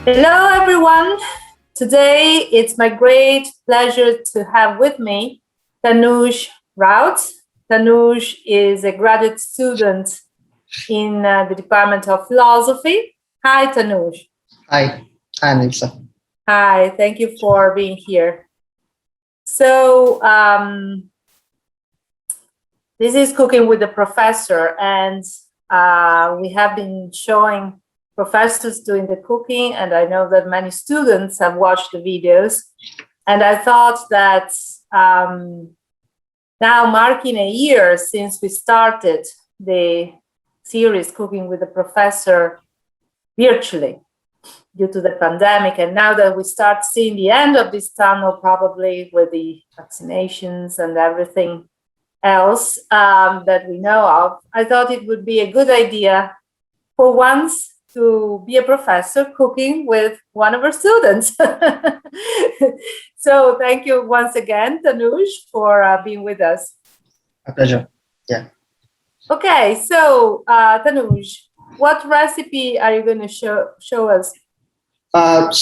Hello, everyone. Today, it's my great pleasure to have with me Tanuj Raut. Tanuj is a graduate student in the Department of Philosophy. Hi, Tanuj. Hi, hi, Nilsa. Hi, thank you for being here. So, this is Cooking with the Professor, and we have been showing professors doing the cooking, and I know that many students have watched the videos. And I thought that now, marking a year since we started the series Cooking with the Professor virtually due to the pandemic, and now that we start seeing the end of this tunnel, probably with the vaccinations and everything else that we know of, I thought it would be a good idea for once to be a professor cooking with one of our students. So thank you once again, Tanuj, for being with us. A pleasure. Yeah. Okay, so Tanuj, what recipe are you going to show us? I'll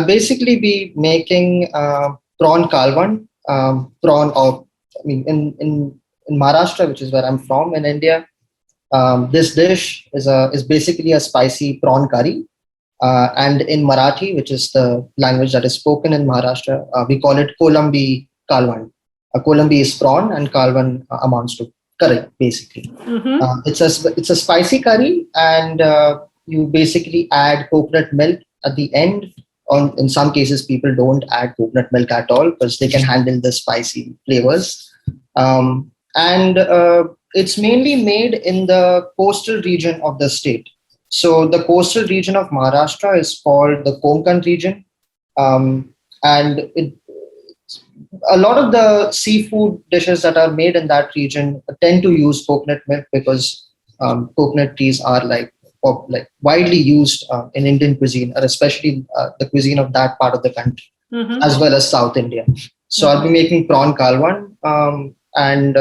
basically be making prawn kalvan. Prawn, or I mean, in Maharashtra, which is where I'm from in India. This dish is basically a spicy prawn curry, and in Marathi, which is the language that is spoken in Maharashtra, we call it Kolambi Kalvan. Kolambi is prawn, and Kalvan amounts to curry, basically. Mm-hmm. It's a spicy curry, and you basically add coconut milk at the end. In some cases, people don't add coconut milk at all because they can handle the spicy flavors. And it's mainly made in the coastal region of the state. So the coastal region of Maharashtra is called the Konkan region, and a lot of the seafood dishes that are made in that region tend to use coconut milk because coconut trees are widely used in Indian cuisine, or especially the cuisine of that part of the country, Mm-hmm. as well as South India. So I'll be making prawn kalvan, and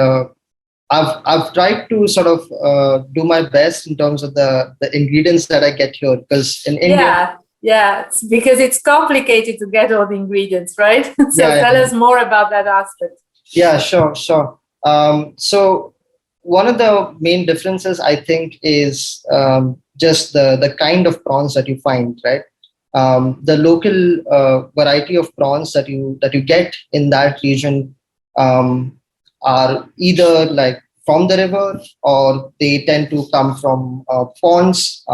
I've tried to sort of do my best in terms of the ingredients that I get here, because in India. Yeah, because it's complicated to get all the ingredients, right? So tell us more about that aspect. Yeah, sure. So one of the main differences, I think, is just the kind of prawns that you find, right? The local variety of prawns that you get in that region are either like from the river, or they tend to come from ponds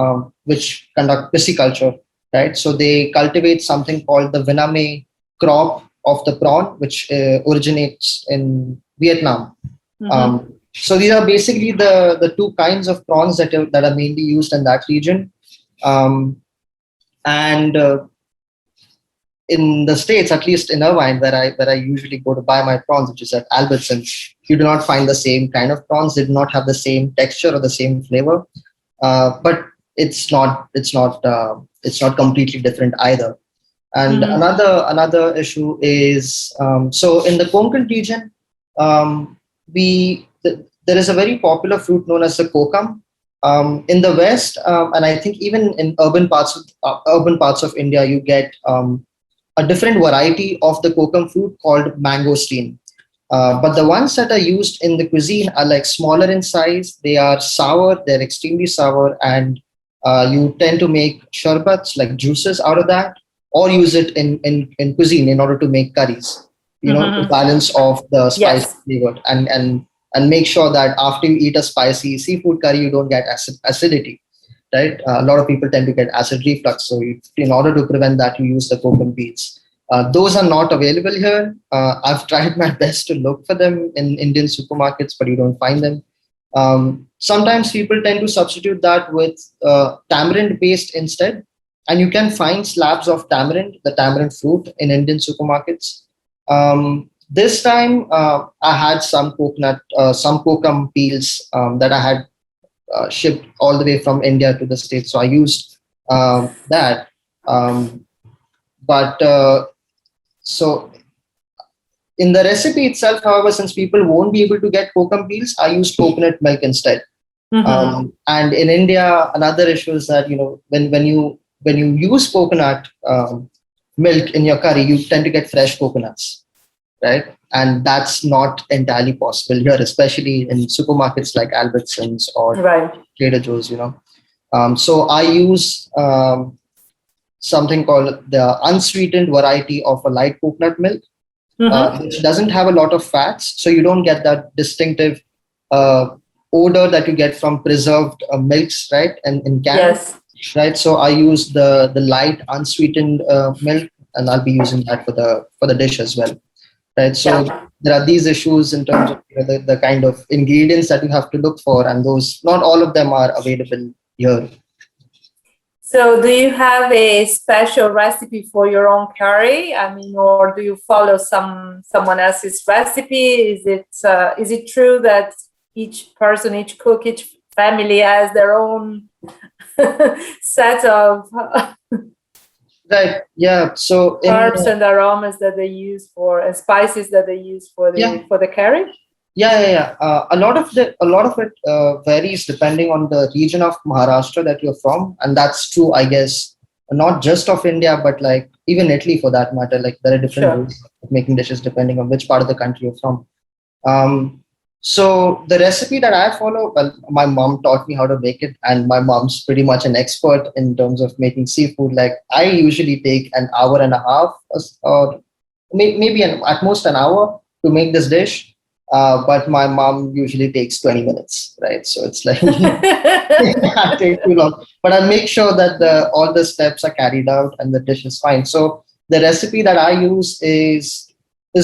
which conduct pisciculture, right? So they cultivate something called the Viname crop of the prawn, which originates in Vietnam. Mm-hmm. So these are basically the two kinds of prawns that are mainly used in that region. And in the States, at least in Irvine, where I usually go to buy my prawns, which is at Albertsons, you do not find the same kind of prawns. They do not have the same texture or the same flavor. But it's not completely different either. And another issue is, so in the Konkan region, there is a very popular fruit known as the kokam. In the West, and I think even in urban parts of India, you get a different variety of the kokum fruit called mangosteen. But the ones that are used in the cuisine are like smaller in size. They are sour. They're extremely sour, and you tend to make sharbats, like juices, out of that, or use it in cuisine in order to make curries. To balance off the spice flavor, and make sure that after you eat a spicy seafood curry, you don't get acidity. Right? A lot of people tend to get acid reflux. So in order to prevent that, you use the kokum beads. Those are not available here. I've tried my best to look for them in Indian supermarkets, but you don't find them. Sometimes people tend to substitute that with tamarind paste instead. And you can find slabs of tamarind, the tamarind fruit, in Indian supermarkets. This time, I had some kokum peels that I had shipped all the way from India to the States. So I used that. So in the recipe itself, however, since people won't be able to get kokum peels, I used coconut milk instead. And in India, another issue is that when you when you use coconut milk in your curry, you tend to get fresh coconuts, right? And that's not entirely possible here, especially in supermarkets like Albertsons or Right. Trader Joe's, So I use something called the unsweetened variety of a light coconut milk, Mm-hmm. which doesn't have a lot of fats. So you don't get that distinctive uh, odor that you get from preserved milks, right? And in can, Yes. right? So I use the light unsweetened milk, and I'll be using that for the dish as well, right? So Yeah. there are these issues in terms of the kind of ingredients that you have to look for, and those not all of them are available here. So, do you have a special recipe for your own curry? I mean, or do you follow someone else's recipe? Is it true that each person, each cook, each family has their own set of Right. Yeah. So herbs and aromas that they use for and spices that they use for the curry? Yeah. A lot of it varies depending on the region of Maharashtra that you're from, and that's true, I guess, not just of India, but like even Italy for that matter. Like there are different ways of making dishes depending on which part of the country you're from. So the recipe that I follow, well, my mom taught me how to make it, and my mom's pretty much an expert in terms of making seafood. Like I usually take an hour and a half, or maybe at most an hour to make this dish. But my mom usually takes 20 minutes, right? So it's like I take too long. But I make sure that all the steps are carried out and the dish is fine. So the recipe that I use is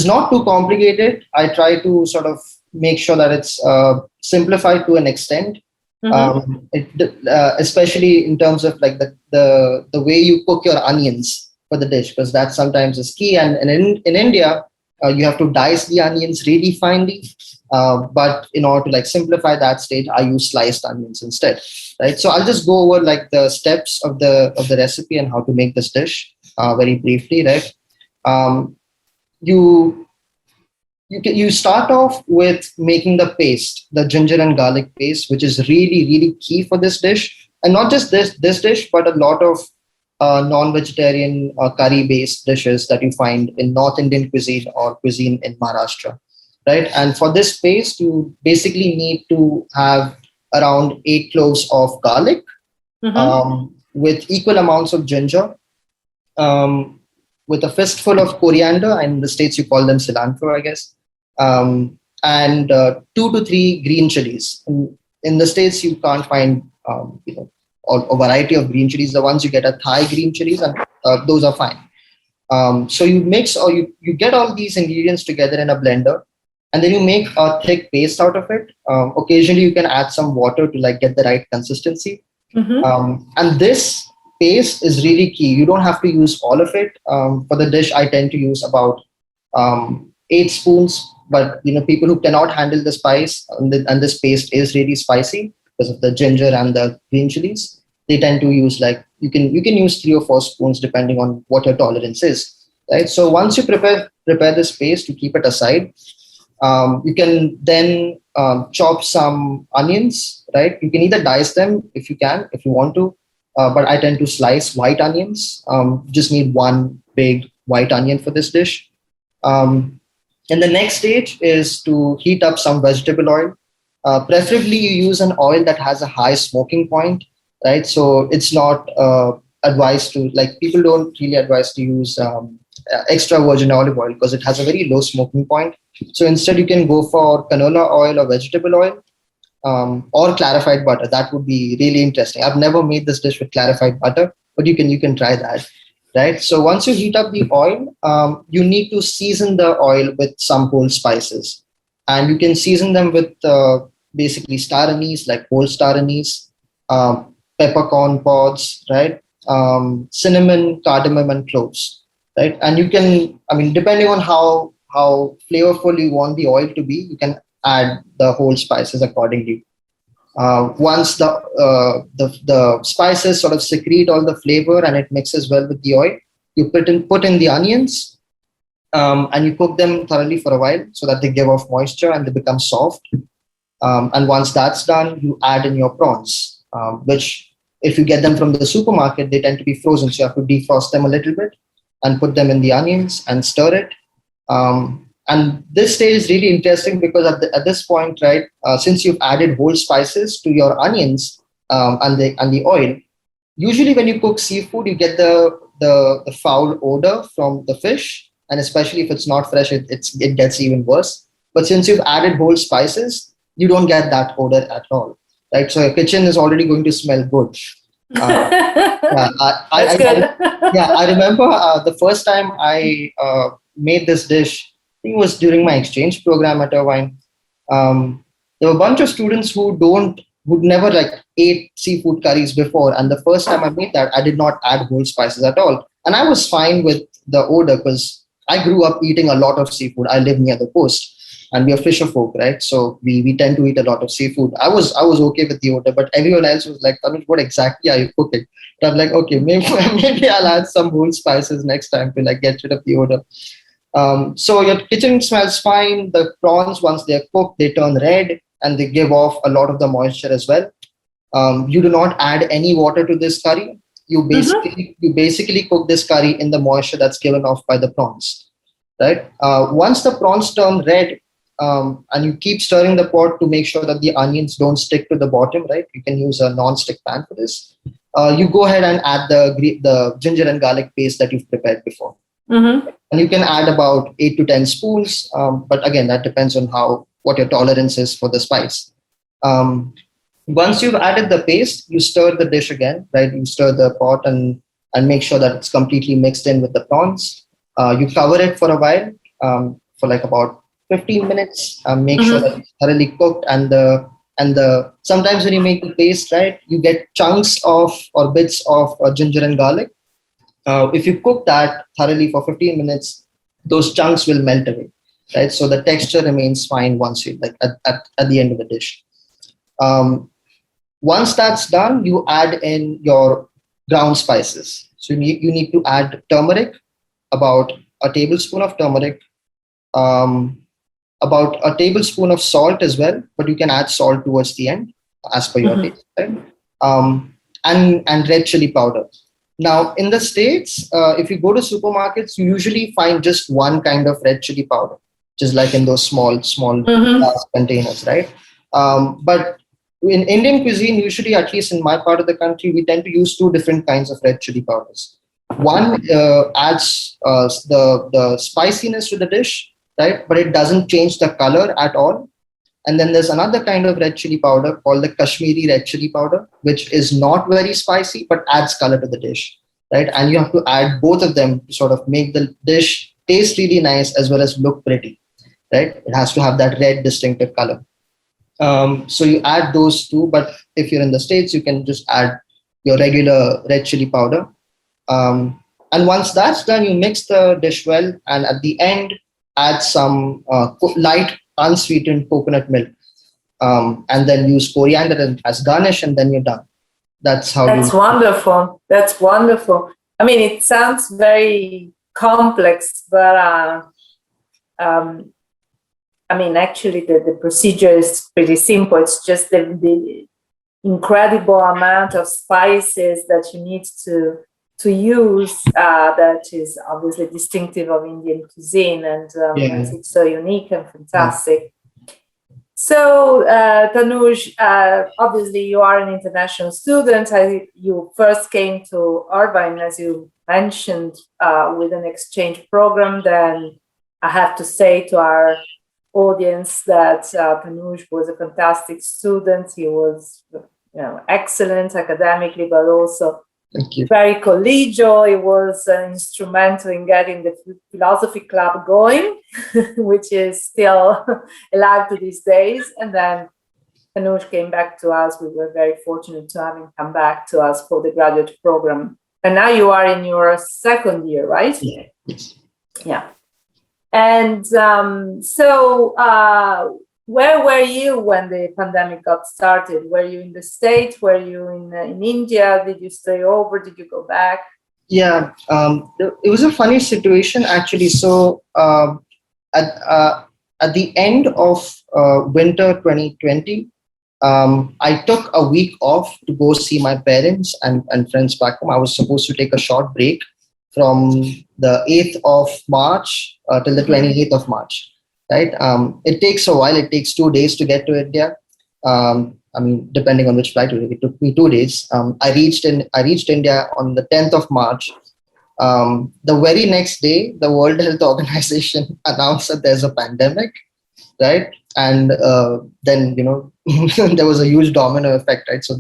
not too complicated. I try to sort of make sure that it's simplified to an extent. Especially in terms of like the way you cook your onions for the dish, because that sometimes is key. And in India, you have to dice the onions really finely. But in order to like simplify that stage, I use sliced onions instead, right? So I'll just go over like the steps of the recipe and how to make this dish very briefly, right? Um, you start off with making the paste, the ginger and garlic paste, which is really key for this dish, and not just this dish, but a lot of non-vegetarian curry based dishes that you find in North Indian cuisine or cuisine in Maharashtra, right? And for this paste, you basically need to have around 8 cloves of garlic, with equal amounts of ginger, with a fistful of coriander. In the States, you call them cilantro, I guess, and 2 to 3 green chilies. In the States, you can't find a variety of green chilies. The ones you get are Thai green chilies, and those are fine. So you mix or you get all these ingredients together in a blender, and then you make a thick paste out of it. Occasionally, you can add some water to like get the right consistency. And this paste is really key. You don't have to use all of it. For the dish, I tend to use about 8 spoons. But people who cannot handle the spice, and this paste is really spicy because of the ginger and the green chilies, they tend to use like you can use 3 or 4 spoons depending on what your tolerance is, right? So once you prepare this paste, you keep it aside. You can then chop some onions, right? You can either dice them if you want to, but I tend to slice white onions. Just need one big white onion for this dish. And the next stage is to heat up some vegetable oil. Preferably, you use an oil that has a high smoking point, right? So it's not advised to, like, people don't really advise to use extra virgin olive oil because it has a very low smoking point. So instead, you can go for canola oil or vegetable oil, or clarified butter. That would be really interesting. I've never made this dish with clarified butter, but you can try that. Right. So once you heat up the oil, you need to season the oil with some whole spices, and you can season them with basically star anise, like whole star anise, peppercorn pods, right? Cinnamon, cardamom, and cloves, right? And you can, I mean, depending on how flavorful you want the oil to be, you can add the whole spices accordingly. Once the spices sort of secrete all the flavor and it mixes well with the oil, you put in the onions, and you cook them thoroughly for a while so that they give off moisture and they become soft. And once that's done, you add in your prawns, which If you get them from the supermarket, they tend to be frozen. So you have to defrost them a little bit and put them in the onions and stir it. And this stage is really interesting because at this point, right, since you've added whole spices to your onions and the oil, usually when you cook seafood, you get the foul odor from the fish, and especially if it's not fresh, it gets even worse. But since you've added whole spices, you don't get that odor at all, right? So your kitchen is already going to smell good. Yeah, That's good. yeah, I remember the first time I made this dish. I think it was during my exchange program at Irvine. There were a bunch of students who'd never like ate seafood curries before, and the first time I made that, I did not add whole spices at all, and I was fine with the odor because I grew up eating a lot of seafood. I live near the coast, and we are fisher folk, right? So we tend to eat a lot of seafood. I was okay with the odor, but everyone else was like, Tanuj, what exactly are you cooking? So I'm like, okay, maybe I'll add some whole spices next time to like get rid of the odor. So your kitchen smells fine. The prawns, once they're cooked, they turn red and they give off a lot of the moisture as well. You do not add any water to this curry. You basically cook this curry in the moisture that's given off by the prawns, right? Once the prawns turn red, and you keep stirring the pot to make sure that the onions don't stick to the bottom, right? You can use a non-stick pan for this. You go ahead and add the ginger and garlic paste that you've prepared before. And you can add about 8 to 10 spoons. But again, that depends on what your tolerance is for the spice. Once you've added the paste, you stir the dish again, right? You stir the pot and make sure that it's completely mixed in with the prawns. You cover it for a while, for like about 15 minutes. Make sure that it's thoroughly cooked, and the sometimes when you make the paste, right, you get chunks of or bits of ginger and garlic. If you cook that thoroughly for 15 minutes, those chunks will melt away, right? So the texture remains fine once you like at the end of the dish. Once that's done, you add in your ground spices. So you need to add turmeric, about a tablespoon of turmeric, about a tablespoon of salt as well, but you can add salt towards the end as per your taste, right? And red chili powder. Now, in the States, if you go to supermarkets, you usually find just one kind of red chili powder, just like in those small glass containers, right? But in Indian cuisine, usually, at least in my part of the country, we tend to use two different kinds of red chili powders. One adds the spiciness to the dish, right? But it doesn't change the color at all. And then there's another kind of red chili powder called the Kashmiri red chili powder, which is not very spicy, but adds color to the dish, right? And you have to add both of them to sort of make the dish taste really nice as well as look pretty, right? It has to have that red distinctive color. So you add those two, but if you're in the States, you can just add your regular red chili powder. And once that's done, you mix the dish well, and at the end, add some light unsweetened coconut milk, and then use coriander as garnish, and then you're done. That's wonderful. That's wonderful. I mean, it sounds very complex, but I mean, actually, the procedure is pretty simple. It's just the incredible amount of spices that you need to use that is obviously distinctive of Indian cuisine, and it's so unique and fantastic. So, Tanuj, obviously you are an international student. You first came to Irvine, as you mentioned, with an exchange program. Then I have to say to our audience that Tanuj was a fantastic student. He was, excellent academically, but also very collegial. He was instrumental in getting the philosophy club going, which is still alive to these days. And then Tanuj came back to us. We were very fortunate to have him come back to us for the graduate program. And now you are in your second year, right? Yeah. And so where were you when the pandemic got started? Were you in the States? Were you in India? Did you stay over? Did you go back? Yeah, it was a funny situation actually. So at the end of winter 2020, I took a week off to go see my parents and friends back home. I was supposed to take a short break from the 8th of March till the 28th of March, right? It takes a while. It takes 2 days to get to India. I mean, depending on which flight you take, it took me 2 days. I reached India on the 10th of March. The very next day, the World Health Organization announced that there's a pandemic, right? And then there was a huge domino effect, right? So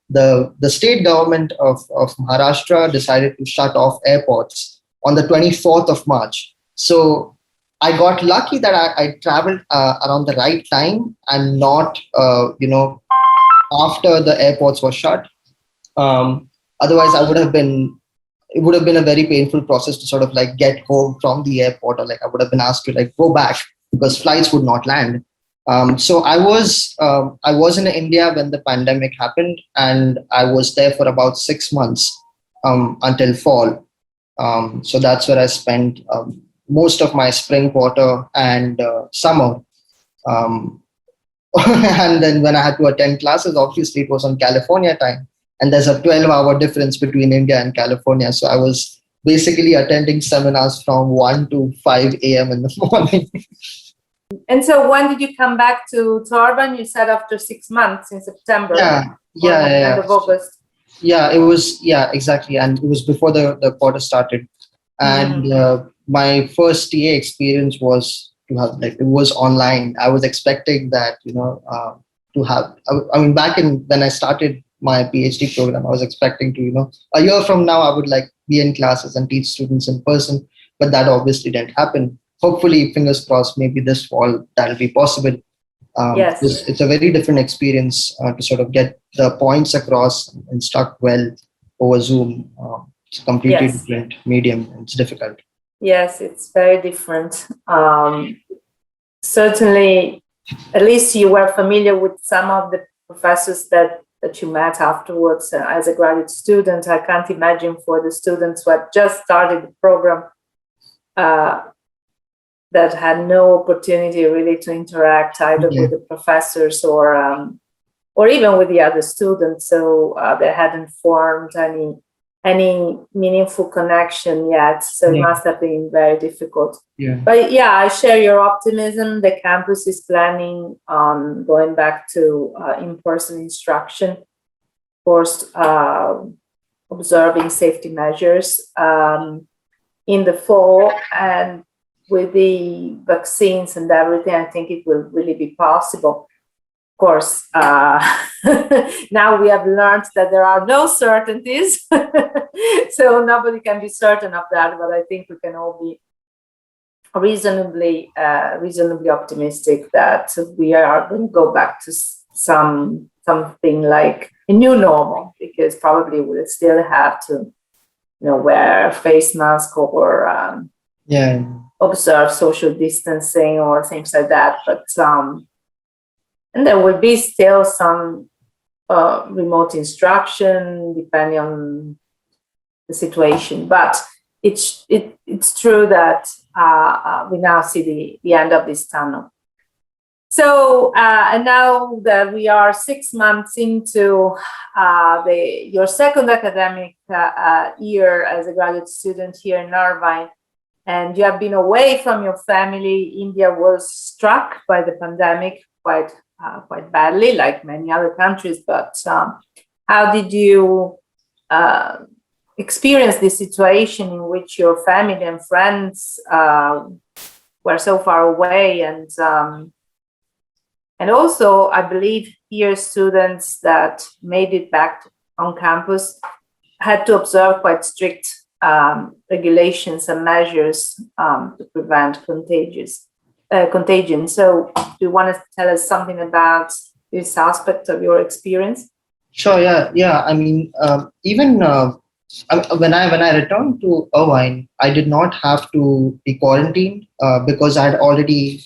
the state government of Maharashtra decided to shut off airports on the 24th of March. So I got lucky that I traveled around the right time and not after the airports were shut. Otherwise, it would have been a very painful process to sort of like get home from the airport, or like I would have been asked to like go back because flights would not land. So I was in India when the pandemic happened, and I was there for about 6 months until fall. So that's where I spent most of my spring, quarter, and summer. Um, and then when I had to attend classes, obviously it was on California time, and there's a 12-hour difference between India and California. So I was basically attending seminars from 1 to 5 a.m. in the morning. And so when did you come back to Urban? You said after 6 months in September. Yeah. End of August. Yeah, it was, yeah, exactly. And it was before the quarter started. And my first TA experience was to have, like, it was online. I was expecting that, to have, I mean, back in when I started my PhD program, I was expecting to, a year from now, I would like be in classes and teach students in person, but that obviously didn't happen. Hopefully, fingers crossed, maybe this fall that'll be possible. Yes. It's a very different experience to sort of get the points across and stuck well over Zoom. It's a completely different medium. It's difficult. Yes, it's very different. Certainly, at least you were familiar with some of the professors that you met afterwards as a graduate student. I can't imagine for the students who had just started the program that had no opportunity really to interact either with the professors or even with the other students. So they hadn't formed any meaningful connection yet. So it must have been very difficult. But yeah, I share your optimism. The campus is planning on going back to in-person instruction, of course, observing safety measures in the fall. And with the vaccines and everything, I think it will really be possible. Of course, now we have learned that there are no certainties, so nobody can be certain of that. But I think we can all be reasonably optimistic that we are going to go back to something like a new normal, because probably we'll still have to, wear face mask or observe social distancing or things like that. But and there will be still some remote instruction depending on the situation. But it's true that we now see the end of this tunnel. So and now that we are 6 months into your second academic year as a graduate student here in Irvine, and you have been away from your family, India was struck by the pandemic quite badly, like many other countries. But how did you experience this situation in which your family and friends were so far away? And also, I believe here students that made it back on campus had to observe quite strict regulations and measures to prevent contagion. So do you want to tell us something about this aspect of your experience? Sure, yeah. I mean, even when I returned to Irvine, I did not have to be quarantined because I had already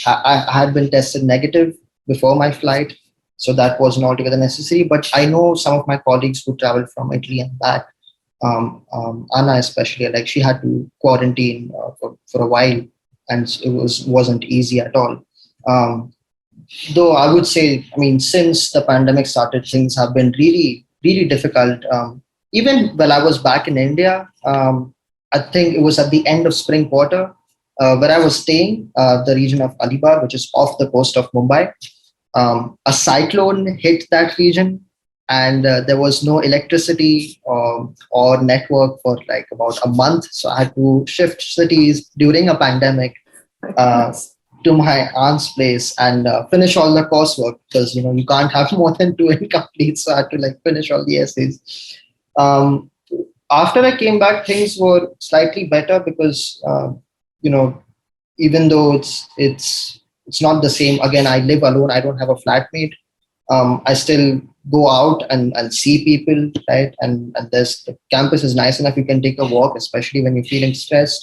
I had been tested negative before my flight, so that wasn't altogether necessary. But I know some of my colleagues who traveled from Italy and back. Anna especially, like she had to quarantine for a while, and it wasn't easy at all. Though I would say, I mean, since the pandemic started, things have been really, really difficult. Even while I was back in India, I think it was at the end of spring quarter where I was staying, the region of Alibar, which is off the coast of Mumbai. A cyclone hit that region, and there was no electricity or network for like about a month. So I had to shift cities during a pandemic uh, to my aunt's place and finish all the coursework because you can't have more than two incomplete. So I had to like finish all the essays. Um, After I came back, things were slightly better because you know even though it's not the same. Again, I live alone. I don't have a flatmate. I still go out and see people, right? And there's the campus is nice enough. You can take a walk, especially when you're feeling stressed.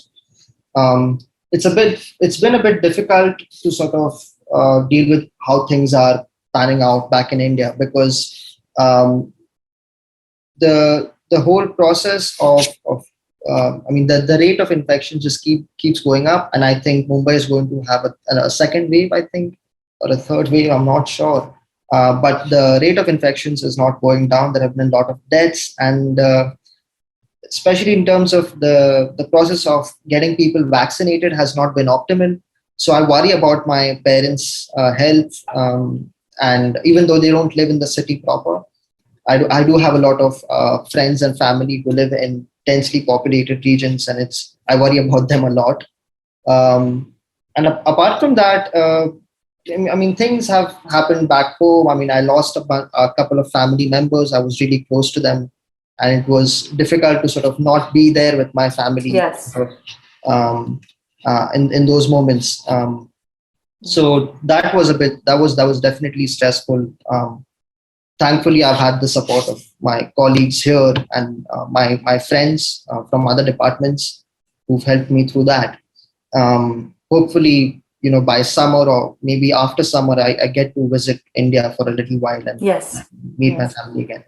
um, it's been a bit difficult to sort of deal with how things are panning out back in India because the whole process of I mean the rate of infection just keeps going up, and I think Mumbai is going to have a second wave, I think, or a third wave. I'm not sure, but the rate of infections is not going down. There have been a lot of deaths, and especially in terms of the process of getting people vaccinated has not been optimal. So I worry about my parents' health, and even though they don't live in the city proper, I do have a lot of friends and family who live in densely populated regions, and I worry about them a lot. And apart from that, I mean, things have happened back home. I mean, I lost a couple of family members. I was really close to them, and it was difficult to sort of not be there with my family Yes. in those moments. So that was definitely stressful. Thankfully, I've had the support of my colleagues here and my friends from other departments who've helped me through that. Hopefully, by summer or maybe after summer, I get to visit India for a little while and Yes. meet my Yes. family again.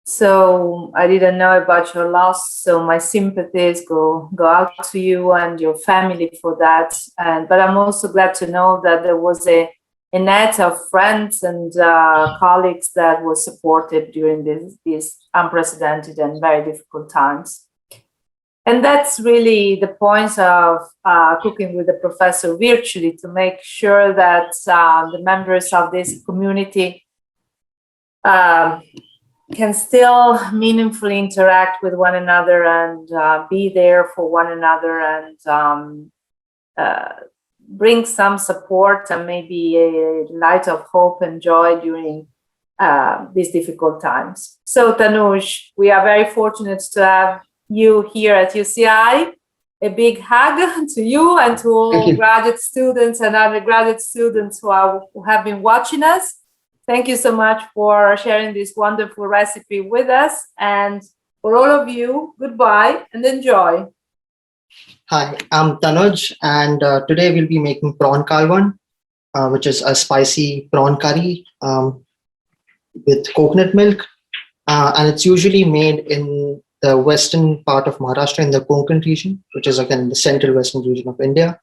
So I didn't know about your loss. So my sympathies go out to you and your family for that. And but I'm also glad to know that there was a net of friends and colleagues that were supportive during these unprecedented and very difficult times. And that's really the point of cooking with the professor virtually, to make sure that the members of this community can still meaningfully interact with one another and be there for one another, and bring some support and maybe a light of hope and joy during these difficult times. So Tanuj, we are very fortunate to have you here at UCI. A big hug to you and to all graduate students and undergraduate students who have been watching us. Thank you so much for sharing this wonderful recipe with us. And for all of you, goodbye and enjoy. Hi, I'm Tanuj, and today we'll be making prawn kalvan, which is a spicy prawn curry with coconut milk. And it's usually made in the western part of Maharashtra, in the Konkan region, which is again the central western region of India.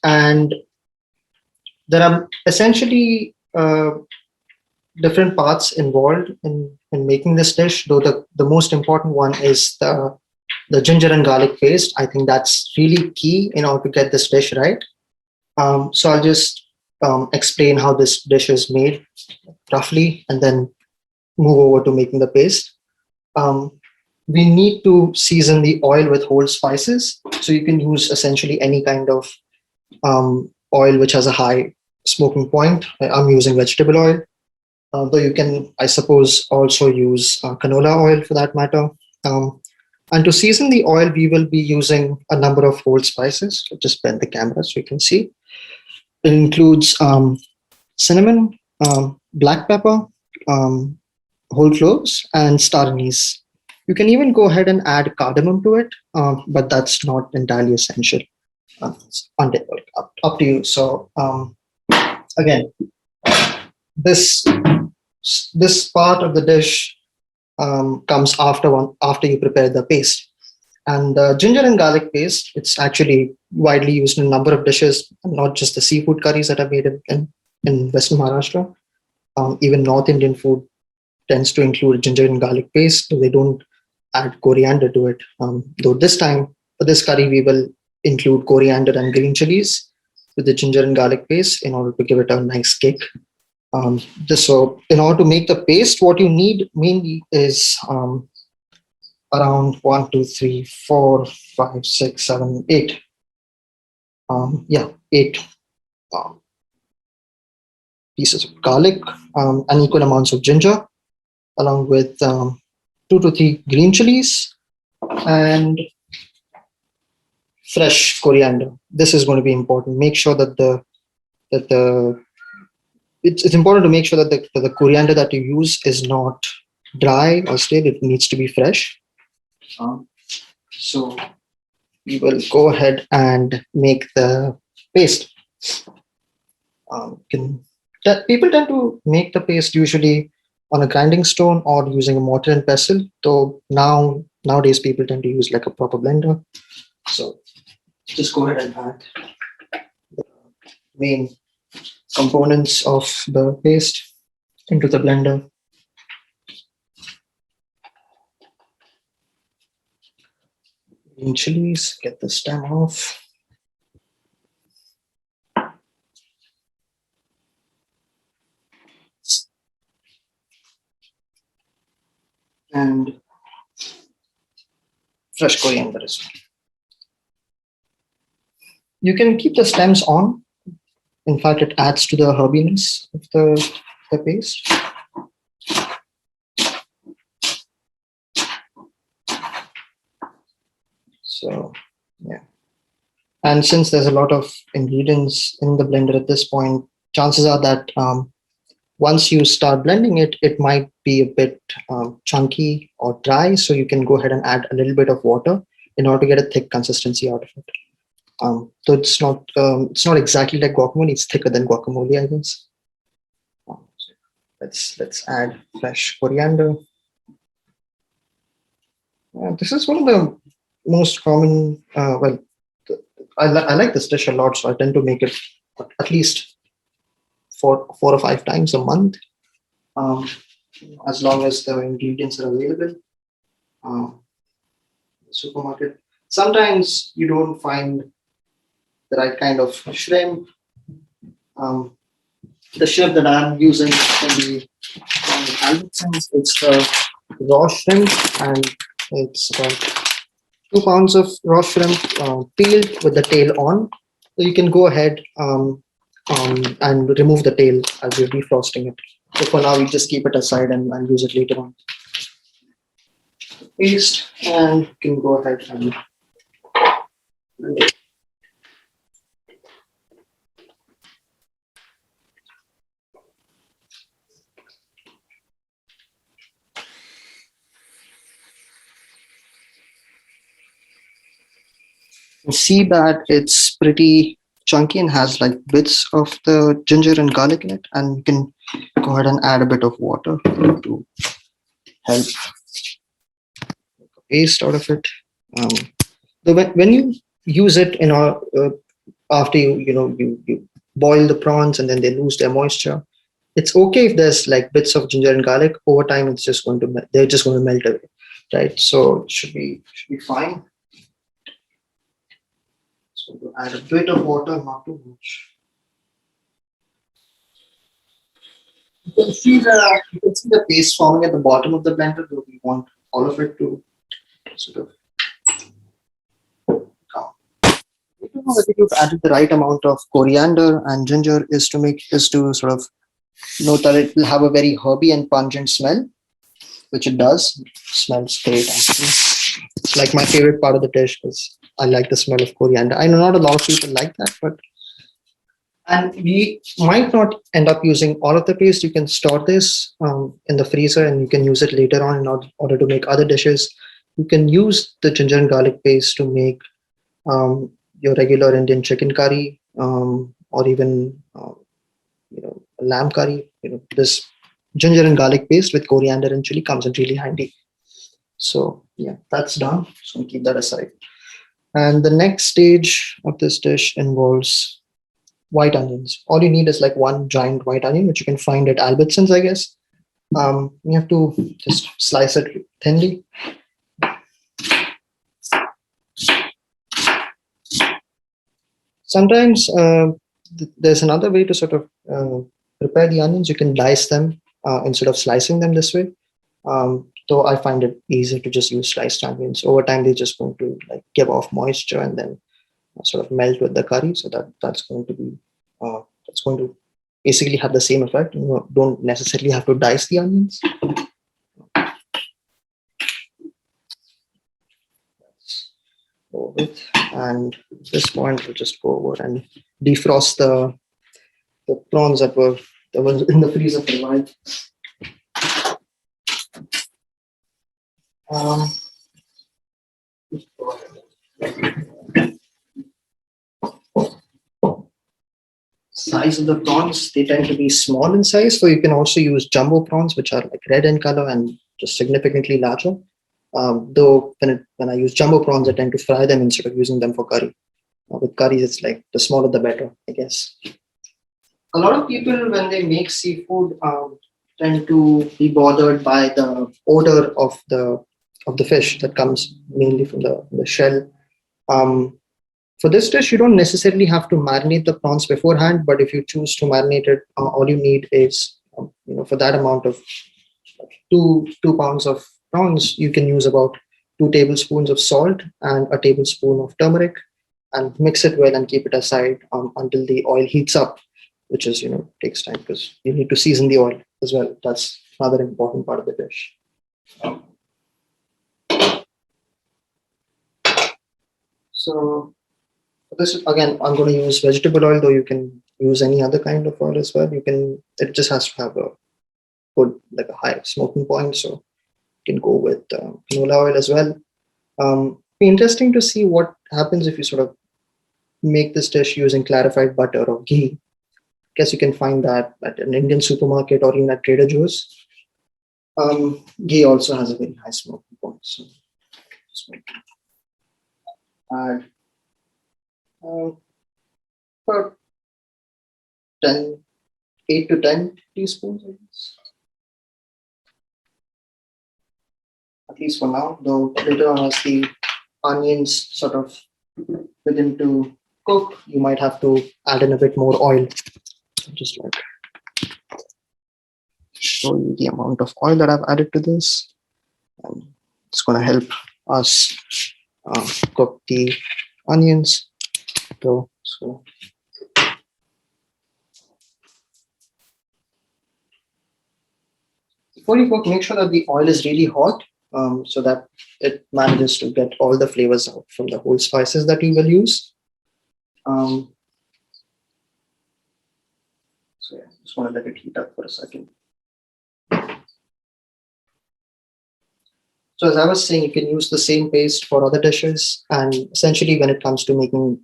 And there are essentially different parts involved in making this dish, though the most important one is the ginger and garlic paste. I think that's really key in order to get this dish right. So I'll just explain how this dish is made roughly and then move over to making the paste. We need to season the oil with whole spices. So you can use essentially any kind of oil which has a high smoking point. I'm using vegetable oil, though you can, I suppose, also use canola oil for that matter. And to season the oil, we will be using a number of whole spices. So just bend the camera so you can see. It includes cinnamon, black pepper, whole cloves, and star anise. You can even go ahead and add cardamom to it, but that's not entirely essential. It's up to you. So again, this part of the dish comes after you prepare the paste. And ginger and garlic paste, it's actually widely used in a number of dishes, not just the seafood curries that are made in Western Maharashtra. Even North Indian food tends to include ginger and garlic paste, so they don't add coriander to it. Though this time, for this curry, we will include coriander and green chilies with the ginger and garlic paste in order to give it a nice kick. Just so, in order to make the paste, what you need mainly is around 8. Yeah, 8 um, pieces of garlic, and equal amounts of ginger, along with 2 to 3 green chilies and fresh coriander. This is going to be important. Make sure that the it's important to make sure that the coriander that you use is not dry or stale. It needs to be fresh. So we will go ahead and make the paste. People tend to make the paste usually on a grinding stone or using a mortar and pestle. Though nowadays people tend to use like a proper blender. So just go ahead and add the main components of the paste into the blender. Green chilies, get the stem off. And fresh coriander as well. You can keep the stems on. In fact, it adds to the herbiness of the paste. So, yeah. And since there's a lot of ingredients in the blender at this point, chances are that once you start blending it, it might be a bit chunky or dry. So you can go ahead and add a little bit of water in order to get a thick consistency out of it. So it's not exactly like guacamole. It's thicker than guacamole, I guess. Let's add fresh coriander. This is one of the most common. I like this dish a lot, so I tend to make it at least four or 5 times a month, as long as the ingredients are available. Supermarket. Sometimes you don't find the right kind of shrimp. The shrimp that I'm using can be from Albertsons. It's the raw shrimp, and it's about 2 pounds of raw shrimp peeled with the tail on. So you can go ahead and remove the tail as you're defrosting it. So for now, we just keep it aside and use it later on. Paste, and you can go ahead and see that it's pretty chunky and has like bits of the ginger and garlic in it, and you can go ahead and add a bit of water to help make a paste out of it. So when you use it after you boil the prawns and then they lose their moisture, it's okay if there's like bits of ginger and garlic. Over time, they're just going to melt away, right? So it should be fine. So to add a bit of water, not too much. You can see the paste forming at the bottom of the blender, though we want all of it to sort of come. We don't know whether you've added the right amount of coriander and ginger is to sort of note that it will have a very herby and pungent smell, which it does. It smells great, actually. It's like my favorite part of the dish because I like the smell of coriander. I know not a lot of people like that, and we might not end up using all of the paste. You can store this in the freezer and you can use it later on in order to make other dishes. You can use the ginger and garlic paste to make your regular Indian chicken curry, or even a lamb curry. This ginger and garlic paste with coriander and chili comes in really handy. So yeah, that's done. So keep that aside. And the next stage of this dish involves white onions. All you need is like one giant white onion, which you can find at Albertsons, I guess. You have to just slice it thinly. Sometimes there's another way to sort of prepare the onions. You can dice them instead of slicing them this way. Though I find it easier to just use sliced onions. Over time, they're just going to like give off moisture and then sort of melt with the curry. So that's going to be that's going to basically have the same effect. You don't necessarily have to dice the onions. Over it. And at this point, we'll just go over and defrost the prawns that were in the freezer for a while. Size of the prawns, they tend to be small in size, so you can also use jumbo prawns, which are like red in color and just significantly larger. Though when I use jumbo prawns, I tend to fry them instead of using them for curry. With curries, it's like the smaller the better, I guess. A lot of people, when they make seafood, tend to be bothered by the odor of the fish that comes mainly from the shell. Um, for this dish, you don't necessarily have to marinate the prawns beforehand, but if you choose to marinate it, all you need is, for that amount of 2 pounds of prawns, you can use about 2 tablespoons of salt and a tablespoon of turmeric, and mix it well and keep it aside until the oil heats up, which is takes time because you need to season the oil as well. That's another important part of the dish. So this again, I'm going to use vegetable oil, though you can use any other kind of oil as well. It just has to have a good, like a high smoking point. So you can go with canola oil as well. Be interesting to see what happens if you sort of make this dish using clarified butter or ghee. Guess you can find that at an Indian supermarket or even at Trader Joe's. Ghee also has a very high smoking point. So just add about 8 to 10 teaspoons, I guess. At least for now, though later on as the onions sort of begin to cook, you might have to add in a bit more oil. Just like show you the amount of oil that I've added to this. And it's going to help us cook the onions. So before you cook, make sure that the oil is really hot, so that it manages to get all the flavors out from the whole spices that you will use. So yeah, just want to let it heat up for a second. So as I was saying, you can use the same paste for other dishes, and essentially when it comes to making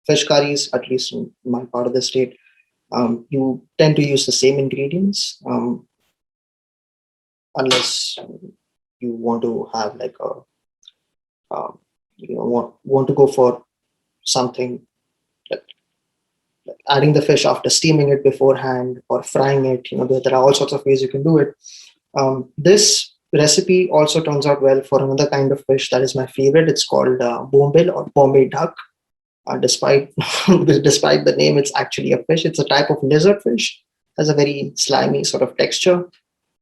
fish curries, at least in my part of the state, you tend to use the same ingredients, unless you want to have like want to go for something like adding the fish after steaming it beforehand or frying it. There are all sorts of ways you can do it. This recipe also turns out well for another kind of fish that is my favorite. It's called bombil or Bombay duck. Despite despite the name, it's actually a fish. It's a type of lizard fish. Has a very slimy sort of texture,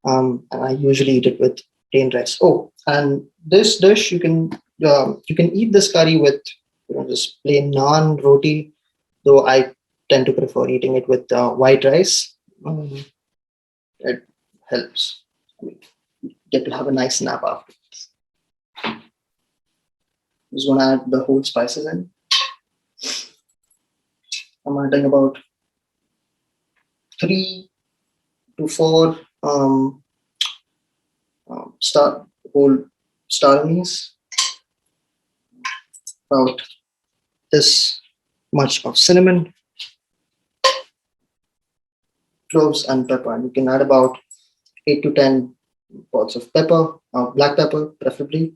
and I usually eat it with plain rice. Oh, and this dish you can eat this curry with just plain naan, roti. Though I tend to prefer eating it with white rice. It helps. Get to have a nice nap afterwards. Just want to add the whole spices in. I'm adding about 3 to 4 whole star anise, about this much of cinnamon, cloves, and pepper. And you can add about 8 to 10 pods of pepper, black pepper preferably,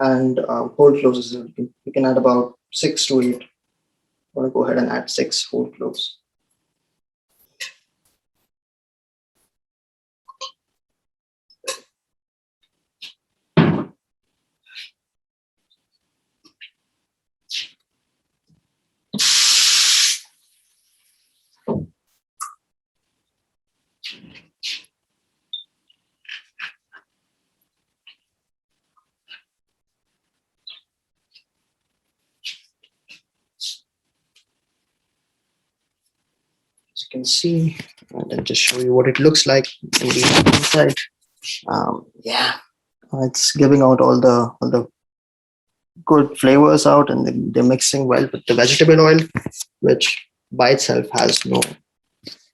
and whole cloves as well. You can add about 6 to 8. I'm going to go ahead and add 6 whole cloves. As you can see, and then just show you what it looks like in the inside. Yeah, it's giving out all the good flavors out, and they're mixing well with the vegetable oil, which by itself has no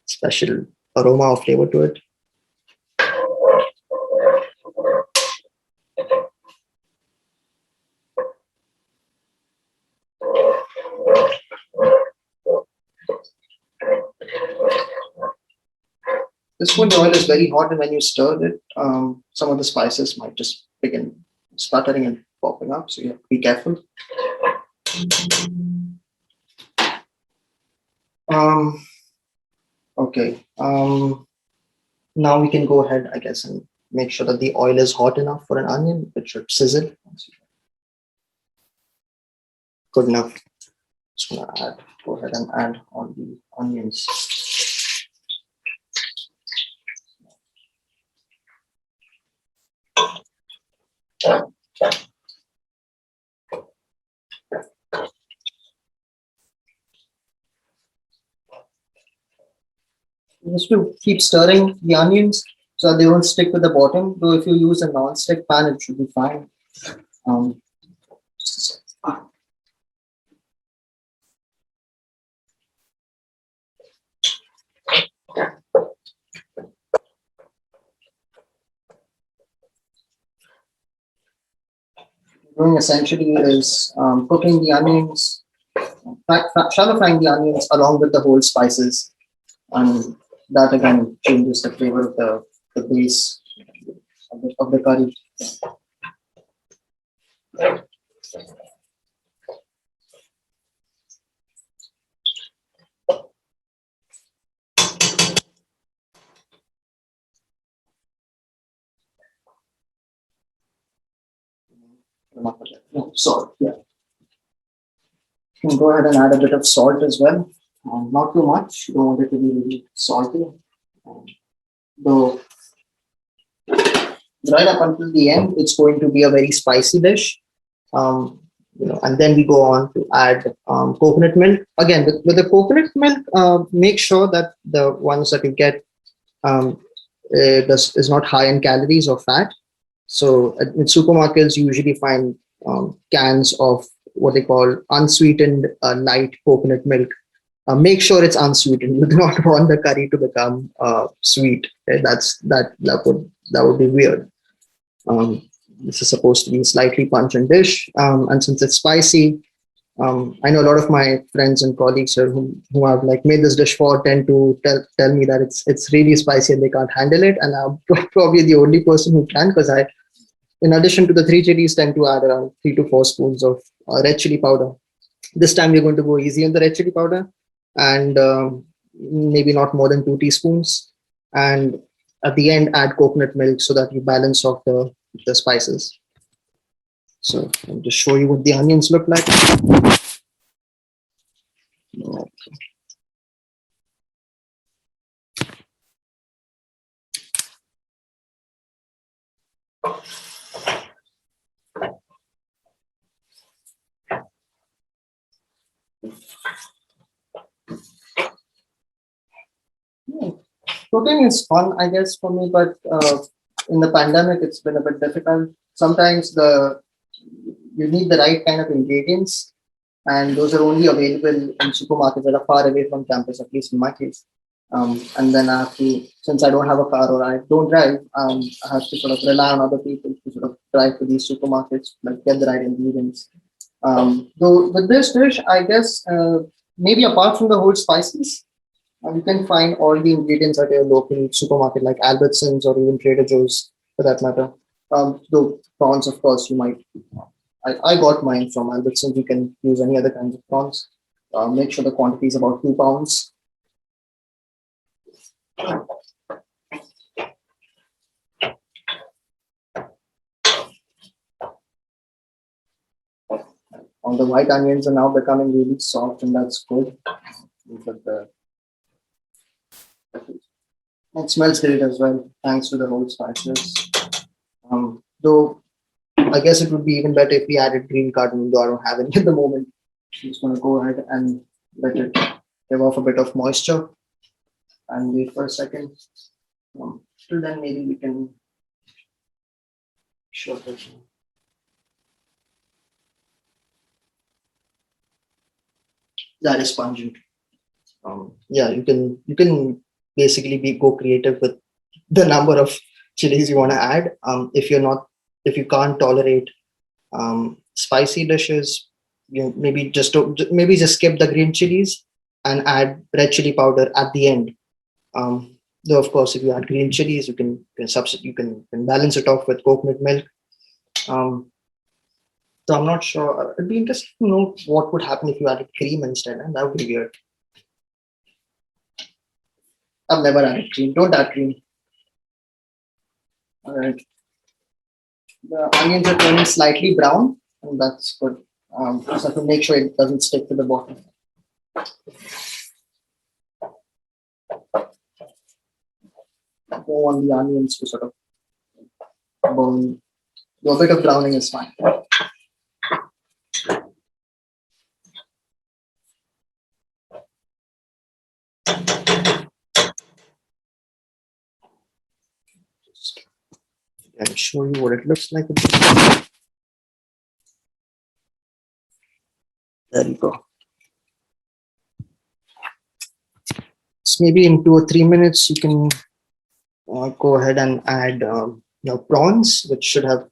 special aroma or flavor to it. This when the oil is very hot, and when you stir it, some of the spices might just begin sputtering and popping up. So you have to be careful. Okay. Now we can go ahead, I guess, and make sure that the oil is hot enough for an onion. It should sizzle. Good enough. Just gonna go ahead and add all the onions. Just to keep stirring the onions so that they don't stick to the bottom. Though if you use a non-stick pan, it should be fine. Doing essentially is cooking the onions, shallow frying the onions along with the whole spices, and that again changes the flavor of the base of the curry. No, salt, yeah. You can go ahead and add a bit of salt as well. Not too much. You don't want it to be really salty. Though right up until the end, it's going to be a very spicy dish. And then we go on to add coconut milk. Again, with the coconut milk, make sure that the ones that you get is not high in calories or fat. So in supermarkets, you usually find cans of what they call unsweetened light coconut milk. Make sure it's unsweetened. You do not want the curry to become sweet. Okay? That would be weird. This is supposed to be a slightly pungent dish, and since it's spicy, I know a lot of my friends and colleagues here who have like made this dish for tend to tell me that it's really spicy and they can't handle it, and I'm probably the only person who can, because I, in addition to the 3 chilies, tend to add around 3 to 4 spoons of red chili powder. This time we're going to go easy on the red chili powder, and maybe not more than 2 teaspoons. And at the end, add coconut milk so that you balance off the spices. So I'll just show you what the onions look like. Cooking is fun, I guess, for me, but in the pandemic, it's been a bit difficult. Sometimes you need the right kind of ingredients, and those are only available in supermarkets that are far away from campus, at least in my case. And then I have to, since I don't have a car or I don't drive, I have to sort of rely on other people to sort of drive to these supermarkets, like get the right ingredients. Though with this dish, I guess maybe apart from the whole spices, you can find all the ingredients at your local supermarket like Albertsons or even Trader Joe's. for that matter. Though prawns, of course, you might. I got mine from Albertsons. You can use any other kinds of prawns. Make sure the quantity is about 2 pounds. All the white onions are now becoming really soft, and that's good. It smells great as well, thanks to the whole spices. Though I guess it would be even better if we added green cardamom, though I don't have any at the moment. I'm just going to go ahead and let it give off a bit of moisture and wait for a second. Till then, maybe we can show this. That is pungent. Yeah, you can basically go creative with the number of chilies you want to add. If you can't tolerate spicy dishes, maybe just skip the green chilies and add red chili powder at the end. Though of course, if you add green chilies, you can substitute, you can balance it off with coconut milk. So I'm not sure. It'd be interesting to know what would happen if you added cream instead, and that would be weird. I've never added cream. Don't add cream. All right. The onions are turning slightly brown, and that's good. Just have to make sure it doesn't stick to the bottom. Don't want the onions to sort of burn. A bit of browning is fine. I'll show you what it looks like. There you go. So maybe in 2 or 3 minutes, you can go ahead and add your prawns, which should have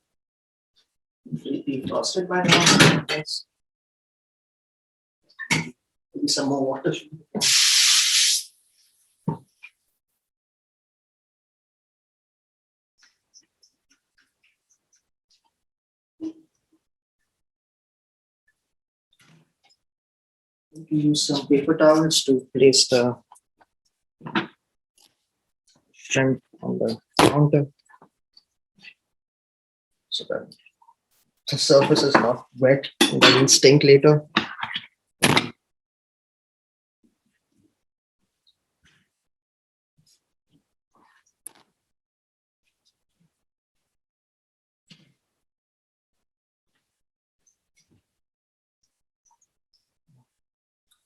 be toasted by now. Yes. Maybe some more water. Use some paper towels to place the shrimp on the counter so that the surface is not wet and doesn't stink later.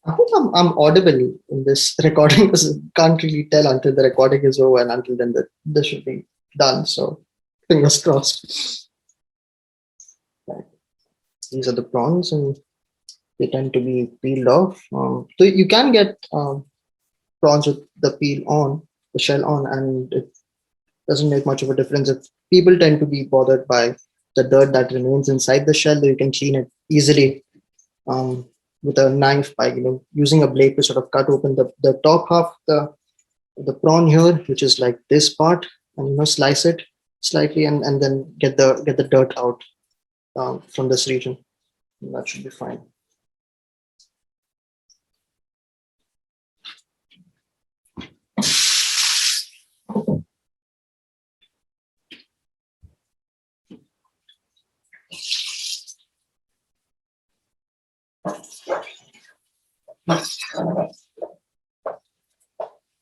I hope I'm audible in this recording because I can't really tell until the recording is over, and until then this should be done. So fingers crossed. Right. These are the prawns, and they tend to be peeled off. So you can get prawns with the peel on, the shell on, and it doesn't make much of a difference. If people tend to be bothered by the dirt that remains inside the shell, you can clean it easily. With a knife by using a blade to sort of cut open the top half the prawn here, which is like this part, and slice it slightly and then get the dirt out from this region. And that should be fine.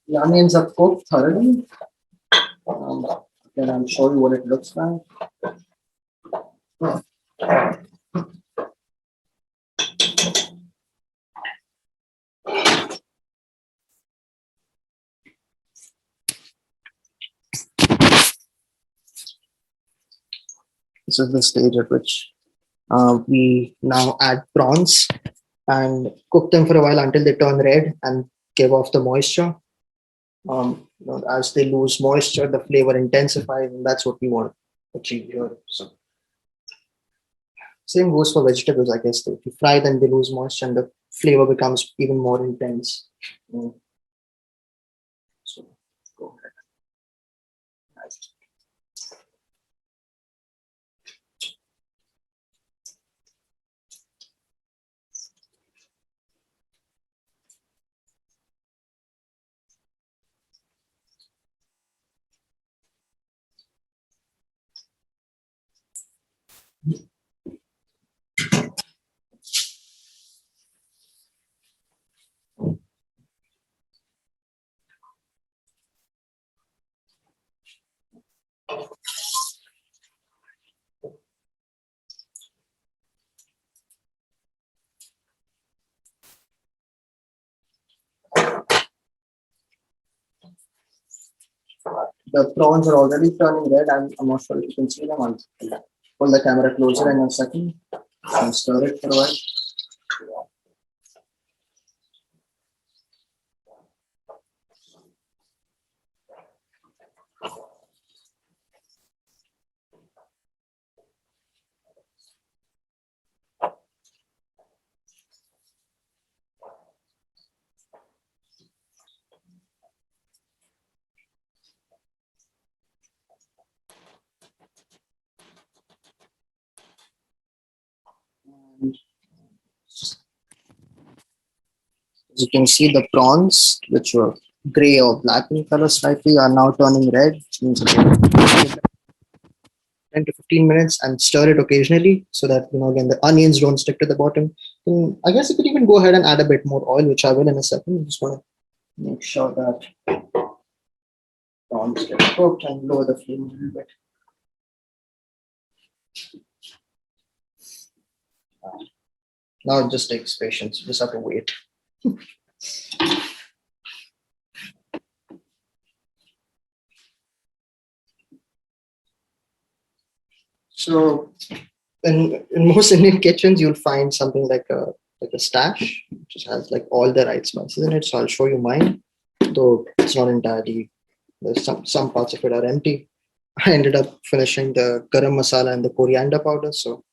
The onions are cooked thoroughly. Then I'll show you what it looks like. This is the stage at which we now add prawns and cook them for a while until they turn red and give off the moisture. As they lose moisture, the flavor intensifies, and that's what we want to achieve here. So, same goes for vegetables, I guess. If you fry them, they lose moisture, and the flavor becomes even more intense. So, go ahead. The prawns are already turning red. I'm not sure if you can see them. I'll pull the camera closer in a second and stir it for a while. As you can see, the prawns, which were gray or black in color slightly, are now turning red, which means again, 10 to 15 minutes and stir it occasionally so that, again, the onions don't stick to the bottom. And I guess you could even go ahead and add a bit more oil, which I will in a second. I just want to make sure that prawns get cooked and lower the flame a little bit. Now it just takes patience. You just have to wait. So in most Indian kitchens, you'll find something like a stash, which just has like all the right spices in it. So I'll show you mine, though it's not entirely. There's some parts of it are empty. I ended up finishing the garam masala and the coriander powder. So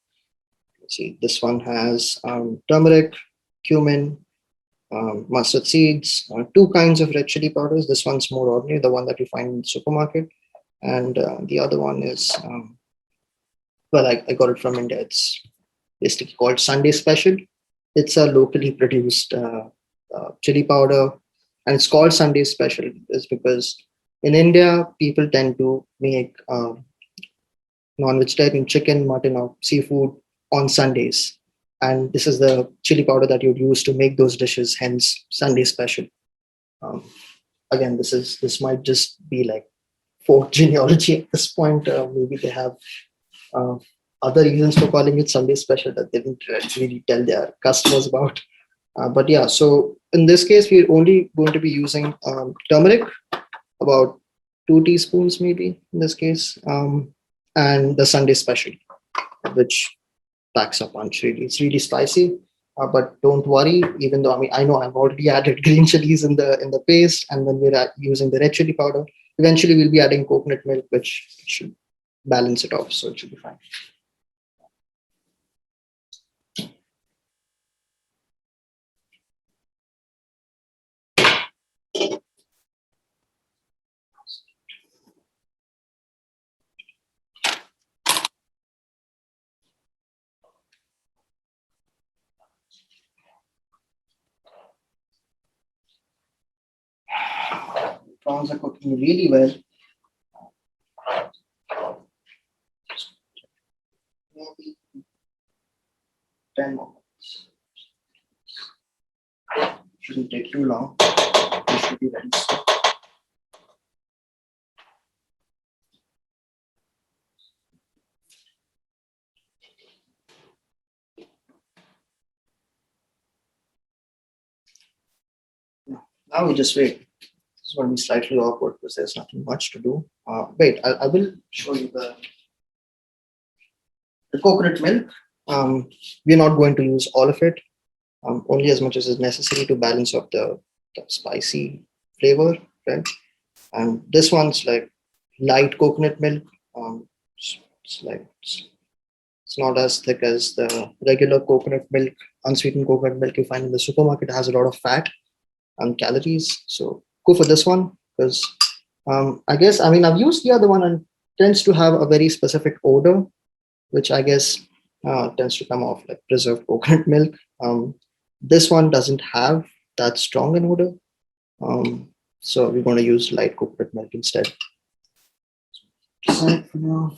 let's see, this one has turmeric, cumin, mustard seeds, two kinds of red chili powders. This one's more ordinary, the one that you find in the supermarket, and the other one is well, I got it from India. It's basically called Sunday Special. It's a locally produced chili powder, and it's called Sunday Special is because in India people tend to make non-vegetarian chicken, mutton, or seafood on Sundays, and this is the chili powder that you'd use to make those dishes. Hence, Sunday Special. Um, Again, this might just be like folk genealogy at this point. Maybe they have uh, other reasons for calling it Sunday Special that they didn't really tell their customers about. But yeah, so in this case, we're only going to be using turmeric, about 2 teaspoons maybe in this case, and the Sunday Special, which packs a punch. Really, it's really spicy. But don't worry, even though I know I've already added green chilies in the paste, and then we're using the red chili powder. Eventually, we'll be adding coconut milk, which should balance it off, so it should be fine. Prawns are cooking really well. Maybe 10 more minutes. Shouldn't take too long. They should be ready. Now we just wait. This is going to be slightly awkward because there's nothing much to do. Wait, I will show you the coconut milk. We're not going to use all of it, only as much as is necessary to balance up the spicy flavor, right? And this one's like light coconut milk. It's not as thick as the regular coconut milk, unsweetened coconut milk you find in the supermarket. It has a lot of fat and calories. So go for this one because I've used the other one and tends to have a very specific odor, which I guess tends to come off like preserved coconut milk. This one doesn't have that strong an odor. So we're going to use light coconut milk instead. Aside for now.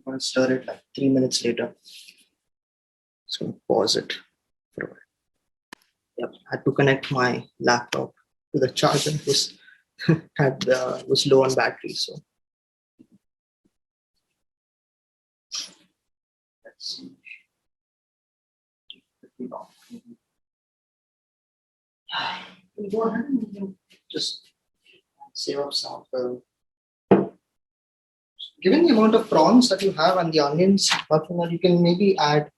going to stir it like 3 minutes later. Just going to pause it for a while. Yep, I had to connect my laptop to the charger. It was was low on battery, so let's see. Go ahead and just save up some of the. Given the amount of prawns that you have and the onions, you can maybe add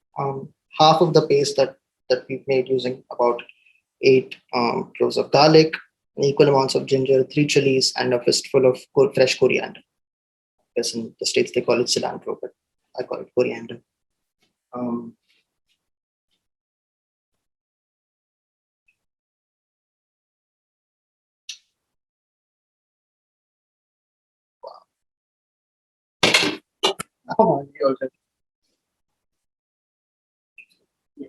half of the paste that we've made using about 8 cloves of garlic, equal amounts of ginger, 3 chilies, and a fistful of fresh coriander. I guess in the States they call it cilantro, but I call it coriander. Come on, you already. Yeah.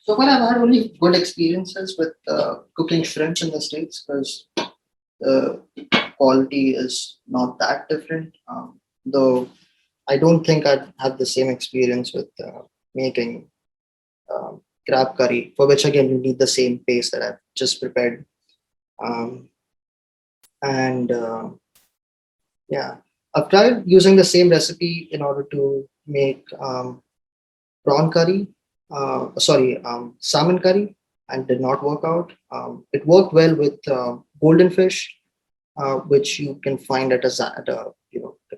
So far, I've had only good experiences with cooking shrimp in the States because the quality is not that different. Though I don't think I'd have the same experience with making crab curry, for which again you need the same paste that I've just prepared. Um, and yeah, I've tried using the same recipe in order to make prawn curry, salmon curry, and did not work out. It worked well with golden fish, which you can find at a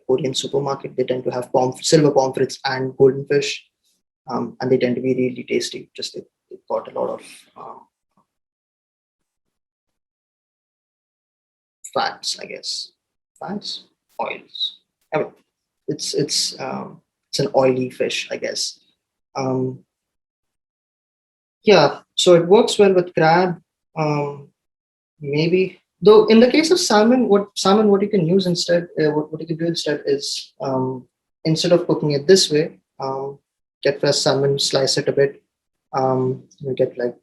Korean supermarket. They tend to have silver pomfrets and golden fish, and they tend to be really tasty. Just they've got a lot of fats, I guess, fats, oils. I mean, it's an oily fish, I guess. Um, yeah, so it works well with crab. Maybe though, in the case of salmon, what you can use instead, what you can do instead is instead of cooking it this way, get fresh salmon, slice it a bit, you get like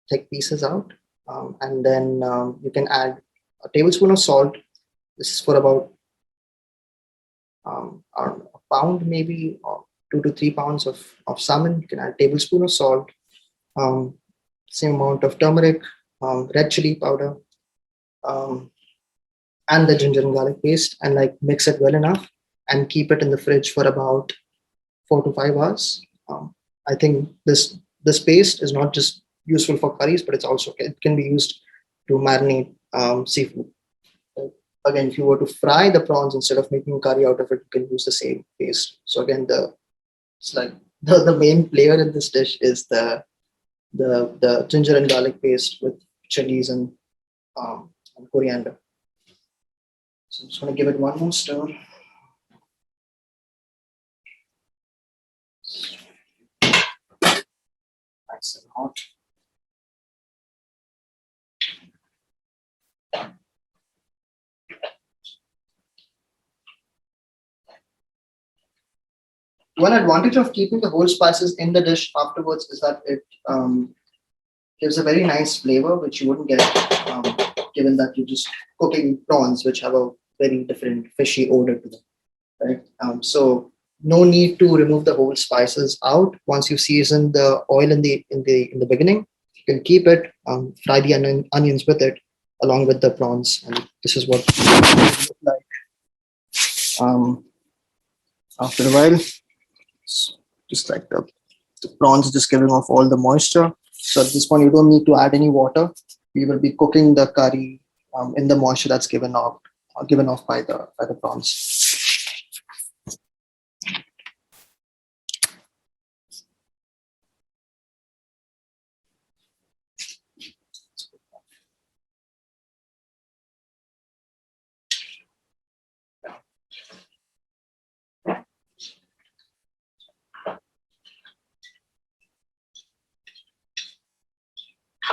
thick pieces out, and then you can add a tablespoon of salt. This is for about around a pound, maybe, or 2 to 3 pounds of salmon. You can add a tablespoon of salt, um, same amount of turmeric, red chili powder, um, and the ginger and garlic paste, and like mix it well enough and keep it in the fridge for about 4 to 5 hours. I think this paste is not just useful for curries, but it can be used to marinate seafood. Again, if you were to fry the prawns instead of making curry out of it, you can use the same paste. So again, it's like the main flavor in this dish is the ginger and garlic paste with chilies and coriander. So I'm just going to give it one more stir. Nice and hot. One advantage of keeping the whole spices in the dish afterwards is that it gives a very nice flavor, which you wouldn't get given that you're just cooking prawns, which have a very different fishy odor to them, right? So no need to remove the whole spices out once you season the oil in the beginning. You can keep it, fry the onions with it, along with the prawns, and this is what it look like. After a while, it's just like the prawns just giving off all the moisture. So at this point, you don't need to add any water. We will be cooking the curry in the moisture that's given off by the prawns.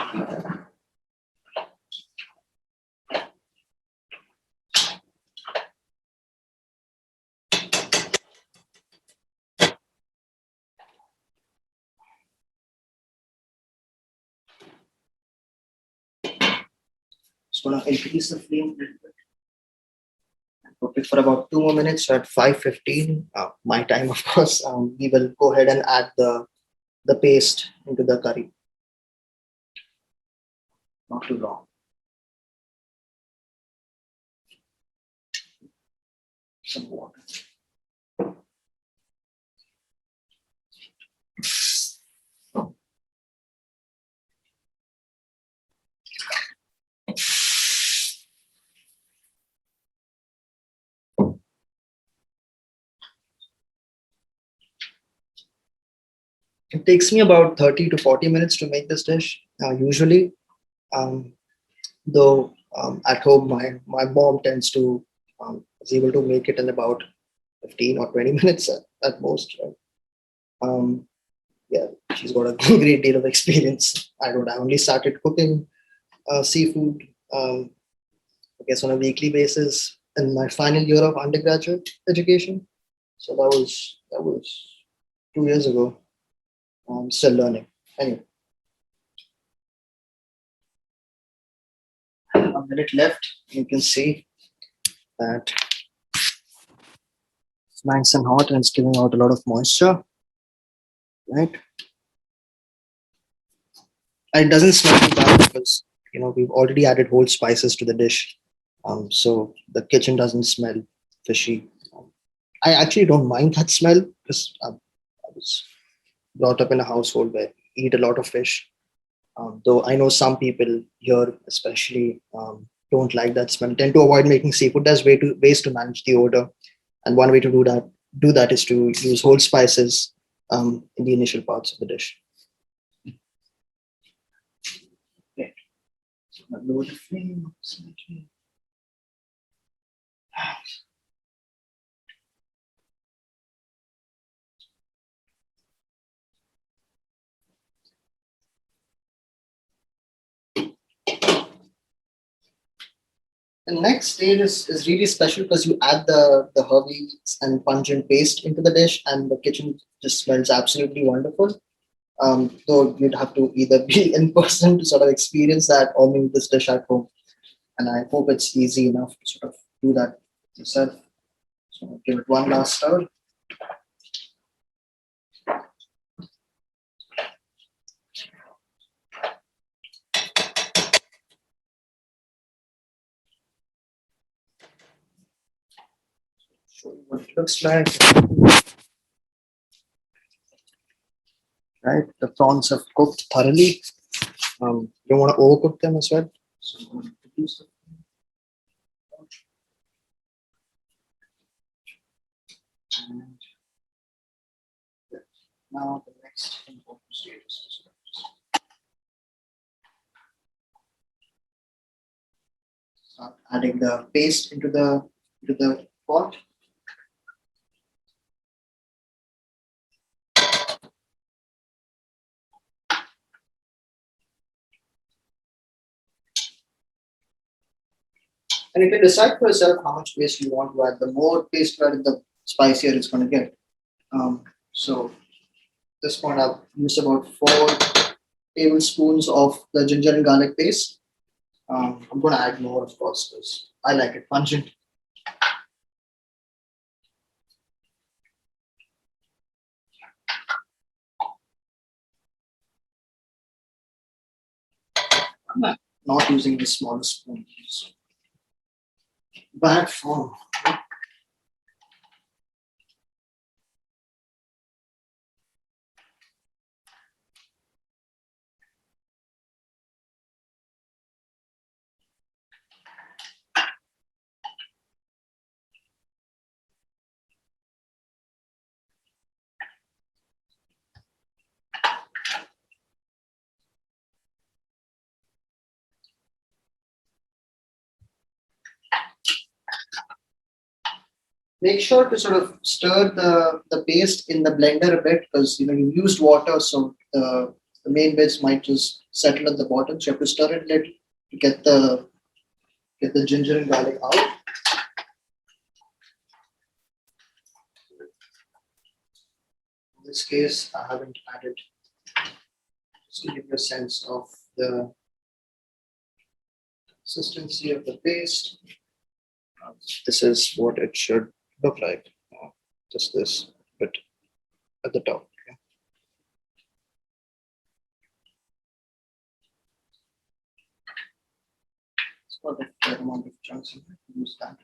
Just gonna increase the flame a little bit. Cook it for about 2 more minutes. So at 5:15, my time, of course, we will go ahead and add the paste into the curry. Not too long. Some water. It takes me about 30 to 40 minutes to make this dish. Usually, um, though at home, my mom tends to is able to make it in about 15 or 20 minutes at most. Right? Um, yeah, she's got a great deal of experience. I don't. I only started cooking seafood, I guess, on a weekly basis in my final year of undergraduate education. So that was 2 years ago. I'm still learning. Anyway, a minute left. You can see that it's nice and hot and it's giving out a lot of moisture, right? And it doesn't smell too bad because we've already added whole spices to the dish, so the kitchen doesn't smell fishy. I actually don't mind that smell because I was brought up in a household where we eat a lot of fish. Though I know some people here, especially, don't like that smell, tend to avoid making seafood. There's ways to manage the odor, and one way to do that is to use whole spices in the initial parts of the dish. Okay. So I'll lower the flame slightly. The next stage is really special because you add the herbs and pungent paste into the dish, and the kitchen just smells absolutely wonderful. Though you'd have to either be in person to sort of experience that or make this dish at home. And I hope it's easy enough to sort of do that yourself. So I'll give it one last stir. Show you what it looks like. Right, the prawns have cooked thoroughly. You don't want to overcook them as well. So I'm going to reduce the flame. And now the next important stage is to sort of just start adding the paste into the pot. And you can decide for yourself how much paste you want to add. The more paste you add, the spicier it's going to get. So at this point, I've used about 4 tablespoons of the ginger and garlic paste. I'm going to add more, of course, because I like it pungent. I'm not using the small spoon. Bad form. Make sure to sort of stir the paste in the blender a bit because you used water, so The main bits might just settle at the bottom. So you have to stir it a little to get the ginger and garlic out. In this case, I haven't added, just to give you a sense of the consistency of the paste. This is what it should look like. Just this bit at the top. Okay. It's got a fair amount of chunks in it. Use that.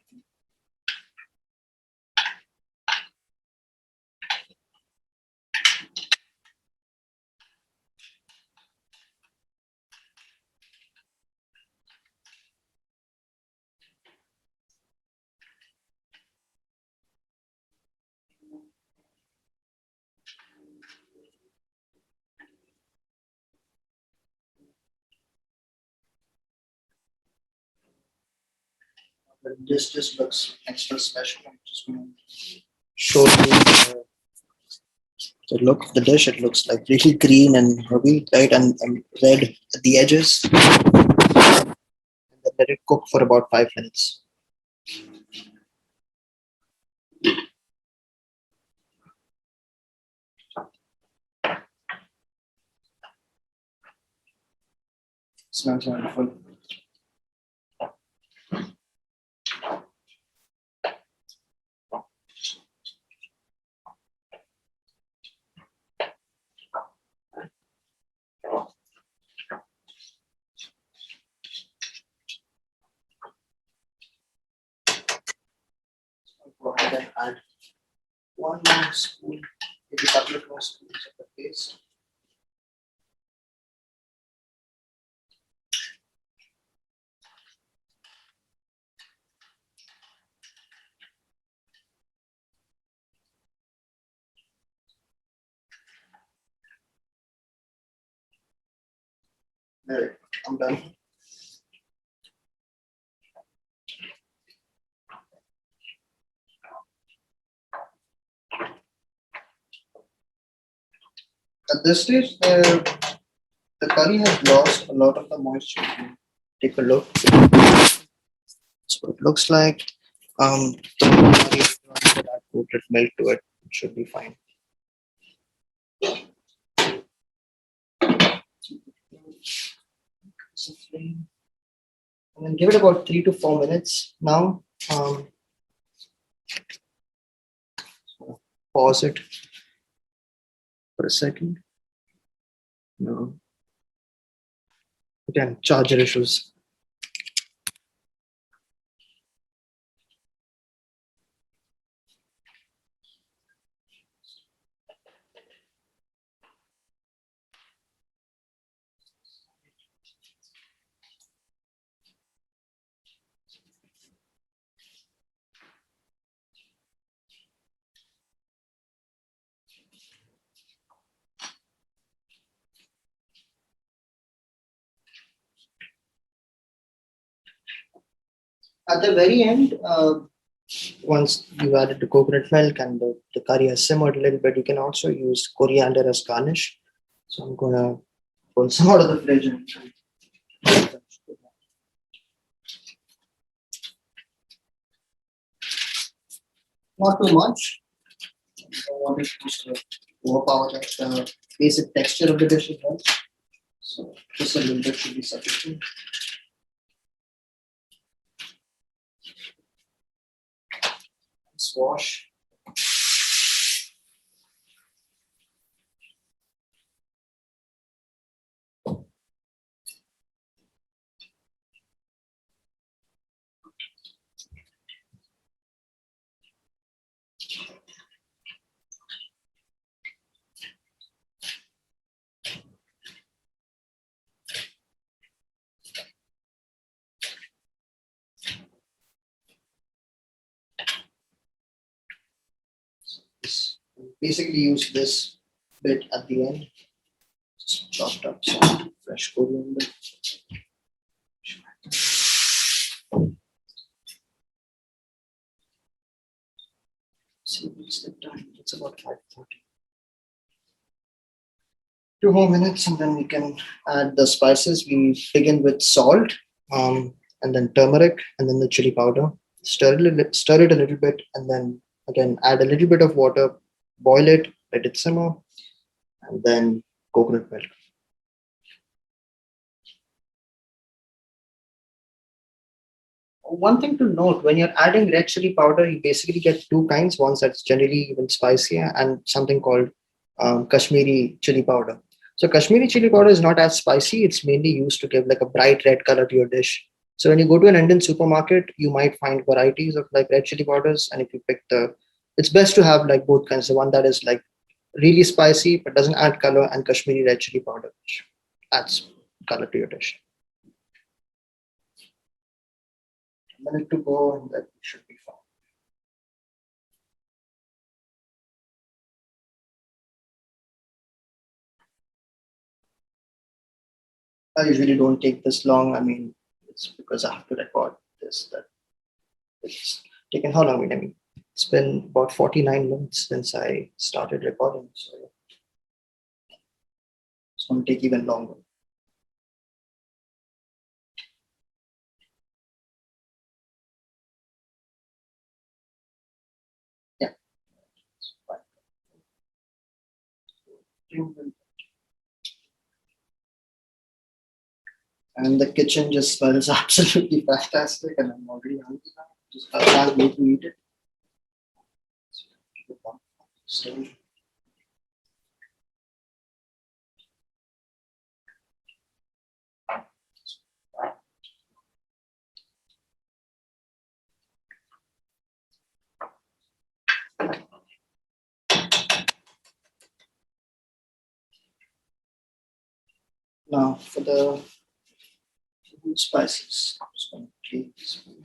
But this just looks extra special. I'm just going to show you the look of the dish. It looks like really green and heavy, right, and red at the edges. And then let it cook for about 5 minutes. Smells wonderful. Go ahead and add 1 more spoon, maybe a couple of more spoons of the paste. There, I'm done. At this stage, the curry has lost a lot of the moisture. Take a look. That's what it looks like. The curry is not going to add coated milk to it. It should be fine. And then give it about 3 to 4 minutes now. Pause it for a second. No. Again, charger issues. At the very end, once you've added the coconut milk and the curry has simmered a little bit, you can also use coriander as garnish. So I'm gonna pull some out of the fridge and not too much. I don't want it to overpower the basic texture of the dish as well. So just a little bit should be sufficient. Wash. Basically use this bit at the end. Just chopped up some fresh coriander. See what's the time? It's about 5:30. 2 more minutes, and then we can add the spices. We begin with salt, and then turmeric, and then the chili powder. Stir it a little bit, and then again add a little bit of water. Boil it, let it simmer, and then coconut milk. One thing to note, when you're adding red chili powder, you basically get two kinds. One that's generally even spicier, and something called Kashmiri chili powder. So Kashmiri chili powder is not as spicy. It's mainly used to give like a bright red color to your dish. So when you go to an Indian supermarket, you might find varieties of like red chili powders. And if you pick it's best to have like both kinds. The one that is like really spicy but doesn't add color, and Kashmiri red chili powder, which adds color to your dish. A minute to go, and that should be fine. I usually don't take this long. I mean, it's because I have to record this. That it's taken how long? I mean, it's been about 49 minutes since I started recording, so it's going to take even longer. Yeah. And the kitchen just smells absolutely fantastic, and I'm already hungry now. Just can't wait to eat it. So, now for the food spices, I'm just going to take this one.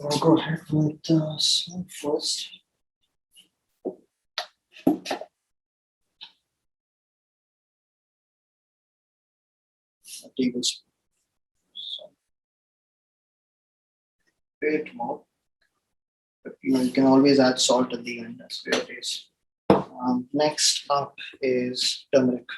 I'll go ahead with salt first. A tablespoon. So, bit more. But you can always add salt at the end as for your taste. Next up is turmeric.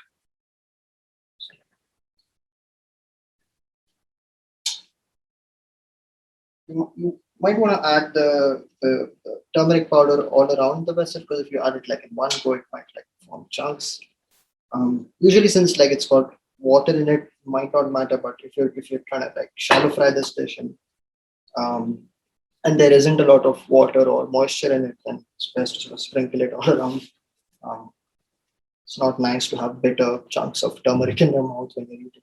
You might want to add the turmeric powder all around the vessel, because if you add it like in one go, it might like form chunks. Usually, since like it's got water in it, might not matter. But if you're trying to like shallow fry this dish, um, and there isn't a lot of water or moisture in it, then it's best to sort of sprinkle it all around. Um, it's not nice to have bitter chunks of turmeric in your mouth when you're eating it.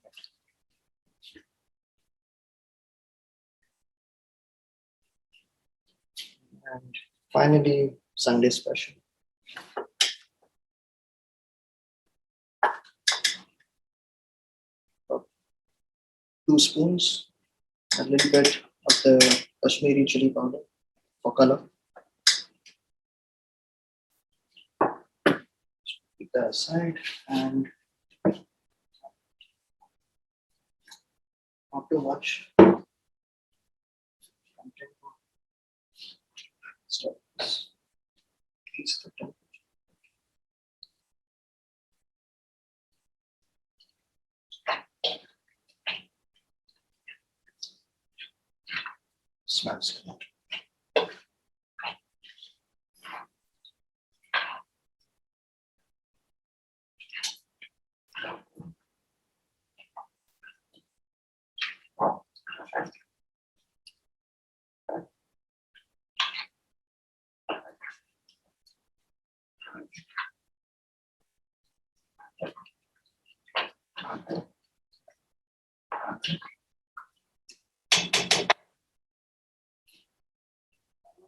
And finally, Sunday special. 2 spoons, a little bit of the Kashmiri chili powder for color. Keep that aside, and not too much. Increase the temperature. Smells good.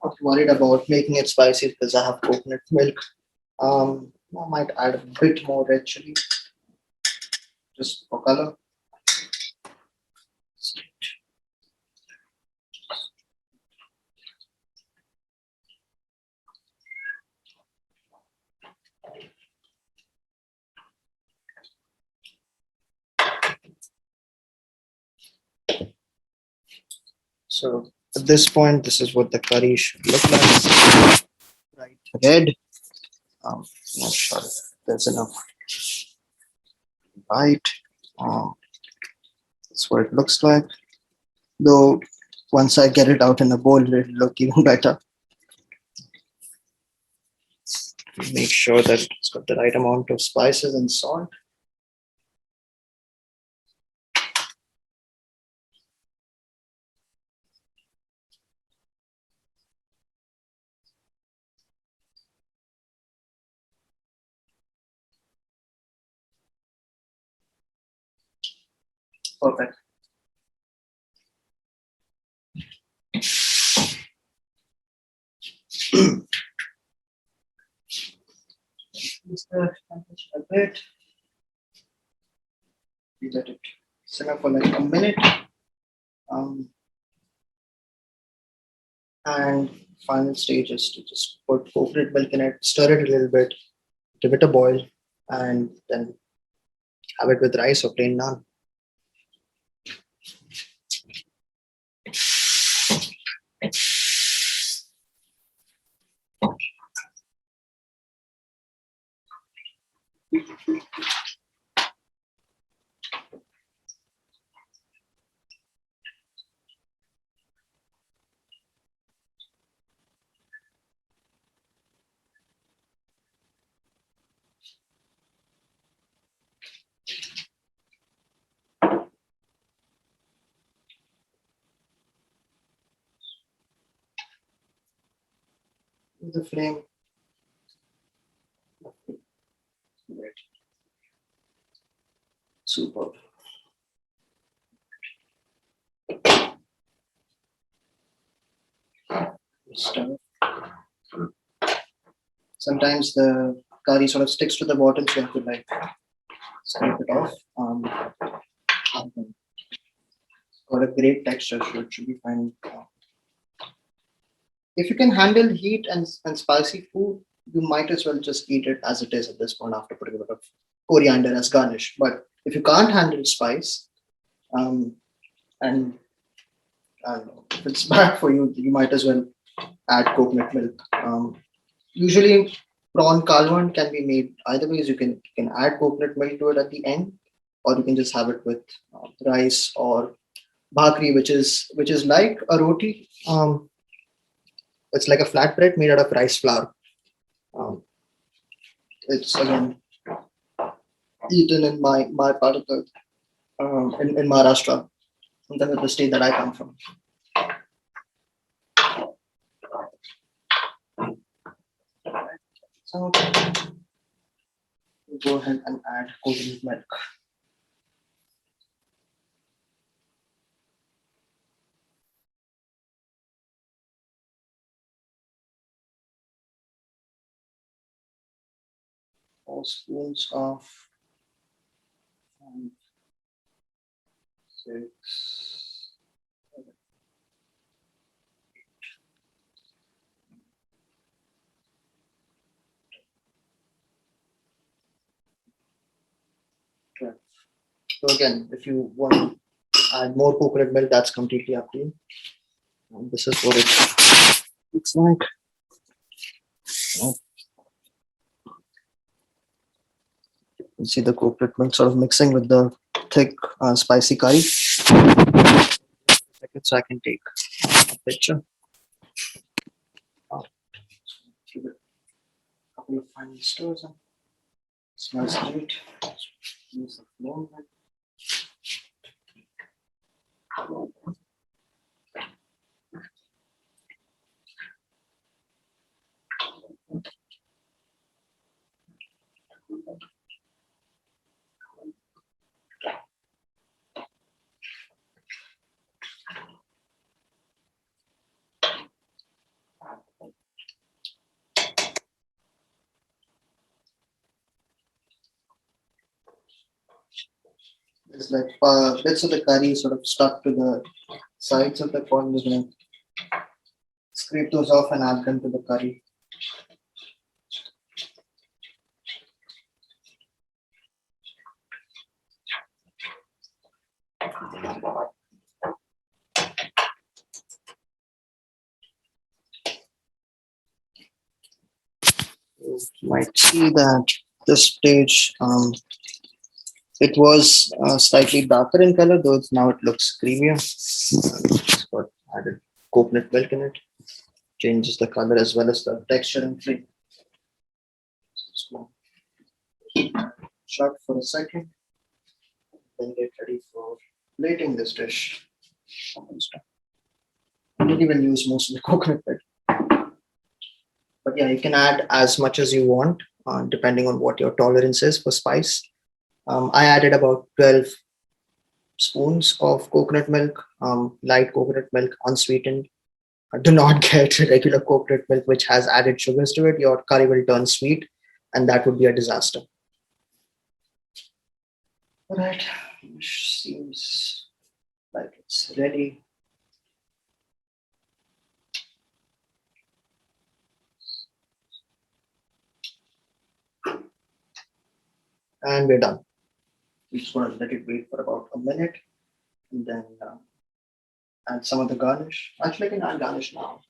Not worried about making it spicy because I have coconut milk. I might add a bit more red chili just for color. So at this point, this is what the curry should look like. Right, red. Not sure if there's enough white. That's what it looks like. Though once I get it out in a bowl, it'll look even better. Make sure that it's got the right amount of spices and salt. Perfect. A bit. We let it simmer for like a minute. And final stage is to just put coconut milk in it, stir it a little bit, give it a boil, and then have it with rice or plain naan. The flame. Super. Sometimes the curry sort of sticks to the bottom, so you have to like scrape it off. Got a great texture, so it should be fine. If you can handle heat and spicy food, you might as well just eat it as it is at this point after putting a bit of coriander as garnish. But if you can't handle spice, and I don't know, if it's bad for you, you might as well add coconut milk. Usually, prawn kalvan can be made either ways. You can add coconut milk to it at the end, or you can just have it with rice or bhakri, which is like a roti. It's like a flatbread made out of rice flour. Um, it's again eaten in my part of the in Maharashtra, the state that I come from. So we'll go ahead and add coconut milk. Four spoons of 5, 6. So again, if you want to add more coconut milk, that's completely up to you. And this is what it looks like. You see the coconut milk sort of mixing with the thick, spicy curry. So I can take a picture. Give it a couple of final stirs. Smells great. Use the flame. It's like bits of the curry sort of stuck to the sides of the corn. We're gonna scrape those off and add them to the curry. You might see that this stage, it was slightly darker in color, though now it looks creamier. It's got added coconut milk in it, changes the color as well as the texture and flavor. So, shut for a second, then get ready for plating this dish. I didn't even use most of the coconut milk. But yeah, you can add as much as you want, depending on what your tolerance is for spice. I added about 12 spoons of coconut milk, light coconut milk, unsweetened. Do not get regular coconut milk, which has added sugars to it. Your curry will turn sweet, and that would be a disaster. All right, seems like it's ready. And we're done. We just want to let it wait for about a minute, and then add some of the garnish. Actually, I can add garnish now.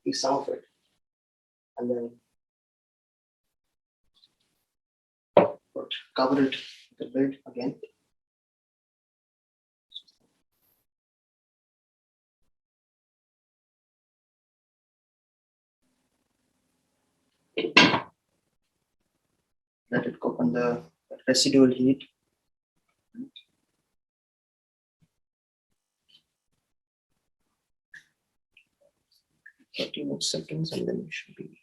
Piece some of it, and then cover it with the lid again. Let it cook on the residual heat. 30 more seconds, and then we should be.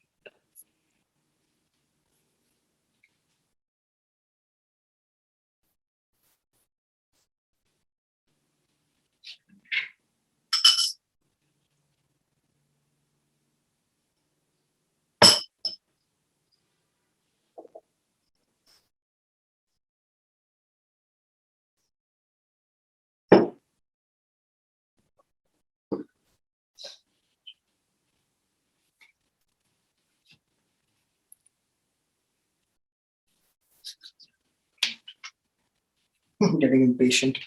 Getting impatient.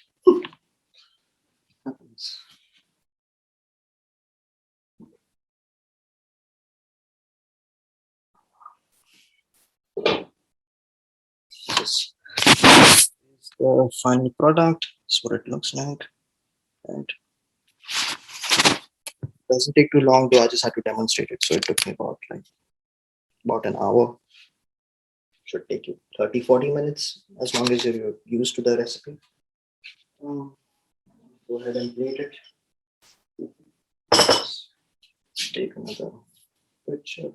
This is the final product. This is what it looks like. And it doesn't take too long, though. I just had to demonstrate it. So it took me about an hour. Should take you 30-40 minutes as long as you're used to the recipe. Go ahead and plate it. Take another picture.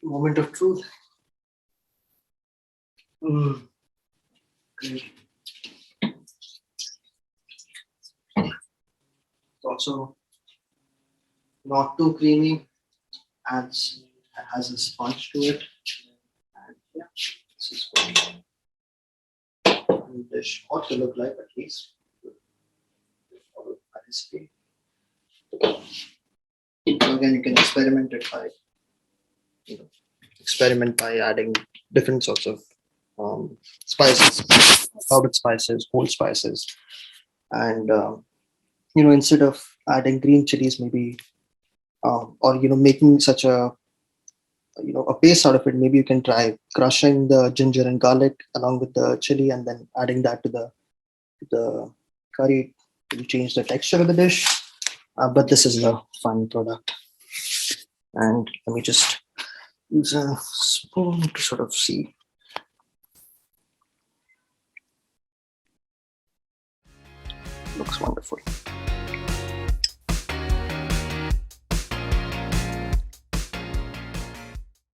Moment of truth. Great. It's also not too creamy, has a sponge to it. And yeah, this is what the dish ought to look like, at least. Follow my recipe. Again, you can experiment it by adding different sorts of spices, herbal spices, whole spices, and instead of adding green chilies, maybe or making such a paste out of it, maybe you can try crushing the ginger and garlic along with the chili and then adding that to the the curry will change the texture of the dish. But this is a fun product. And let me just use a spoon to sort of see. Looks wonderful.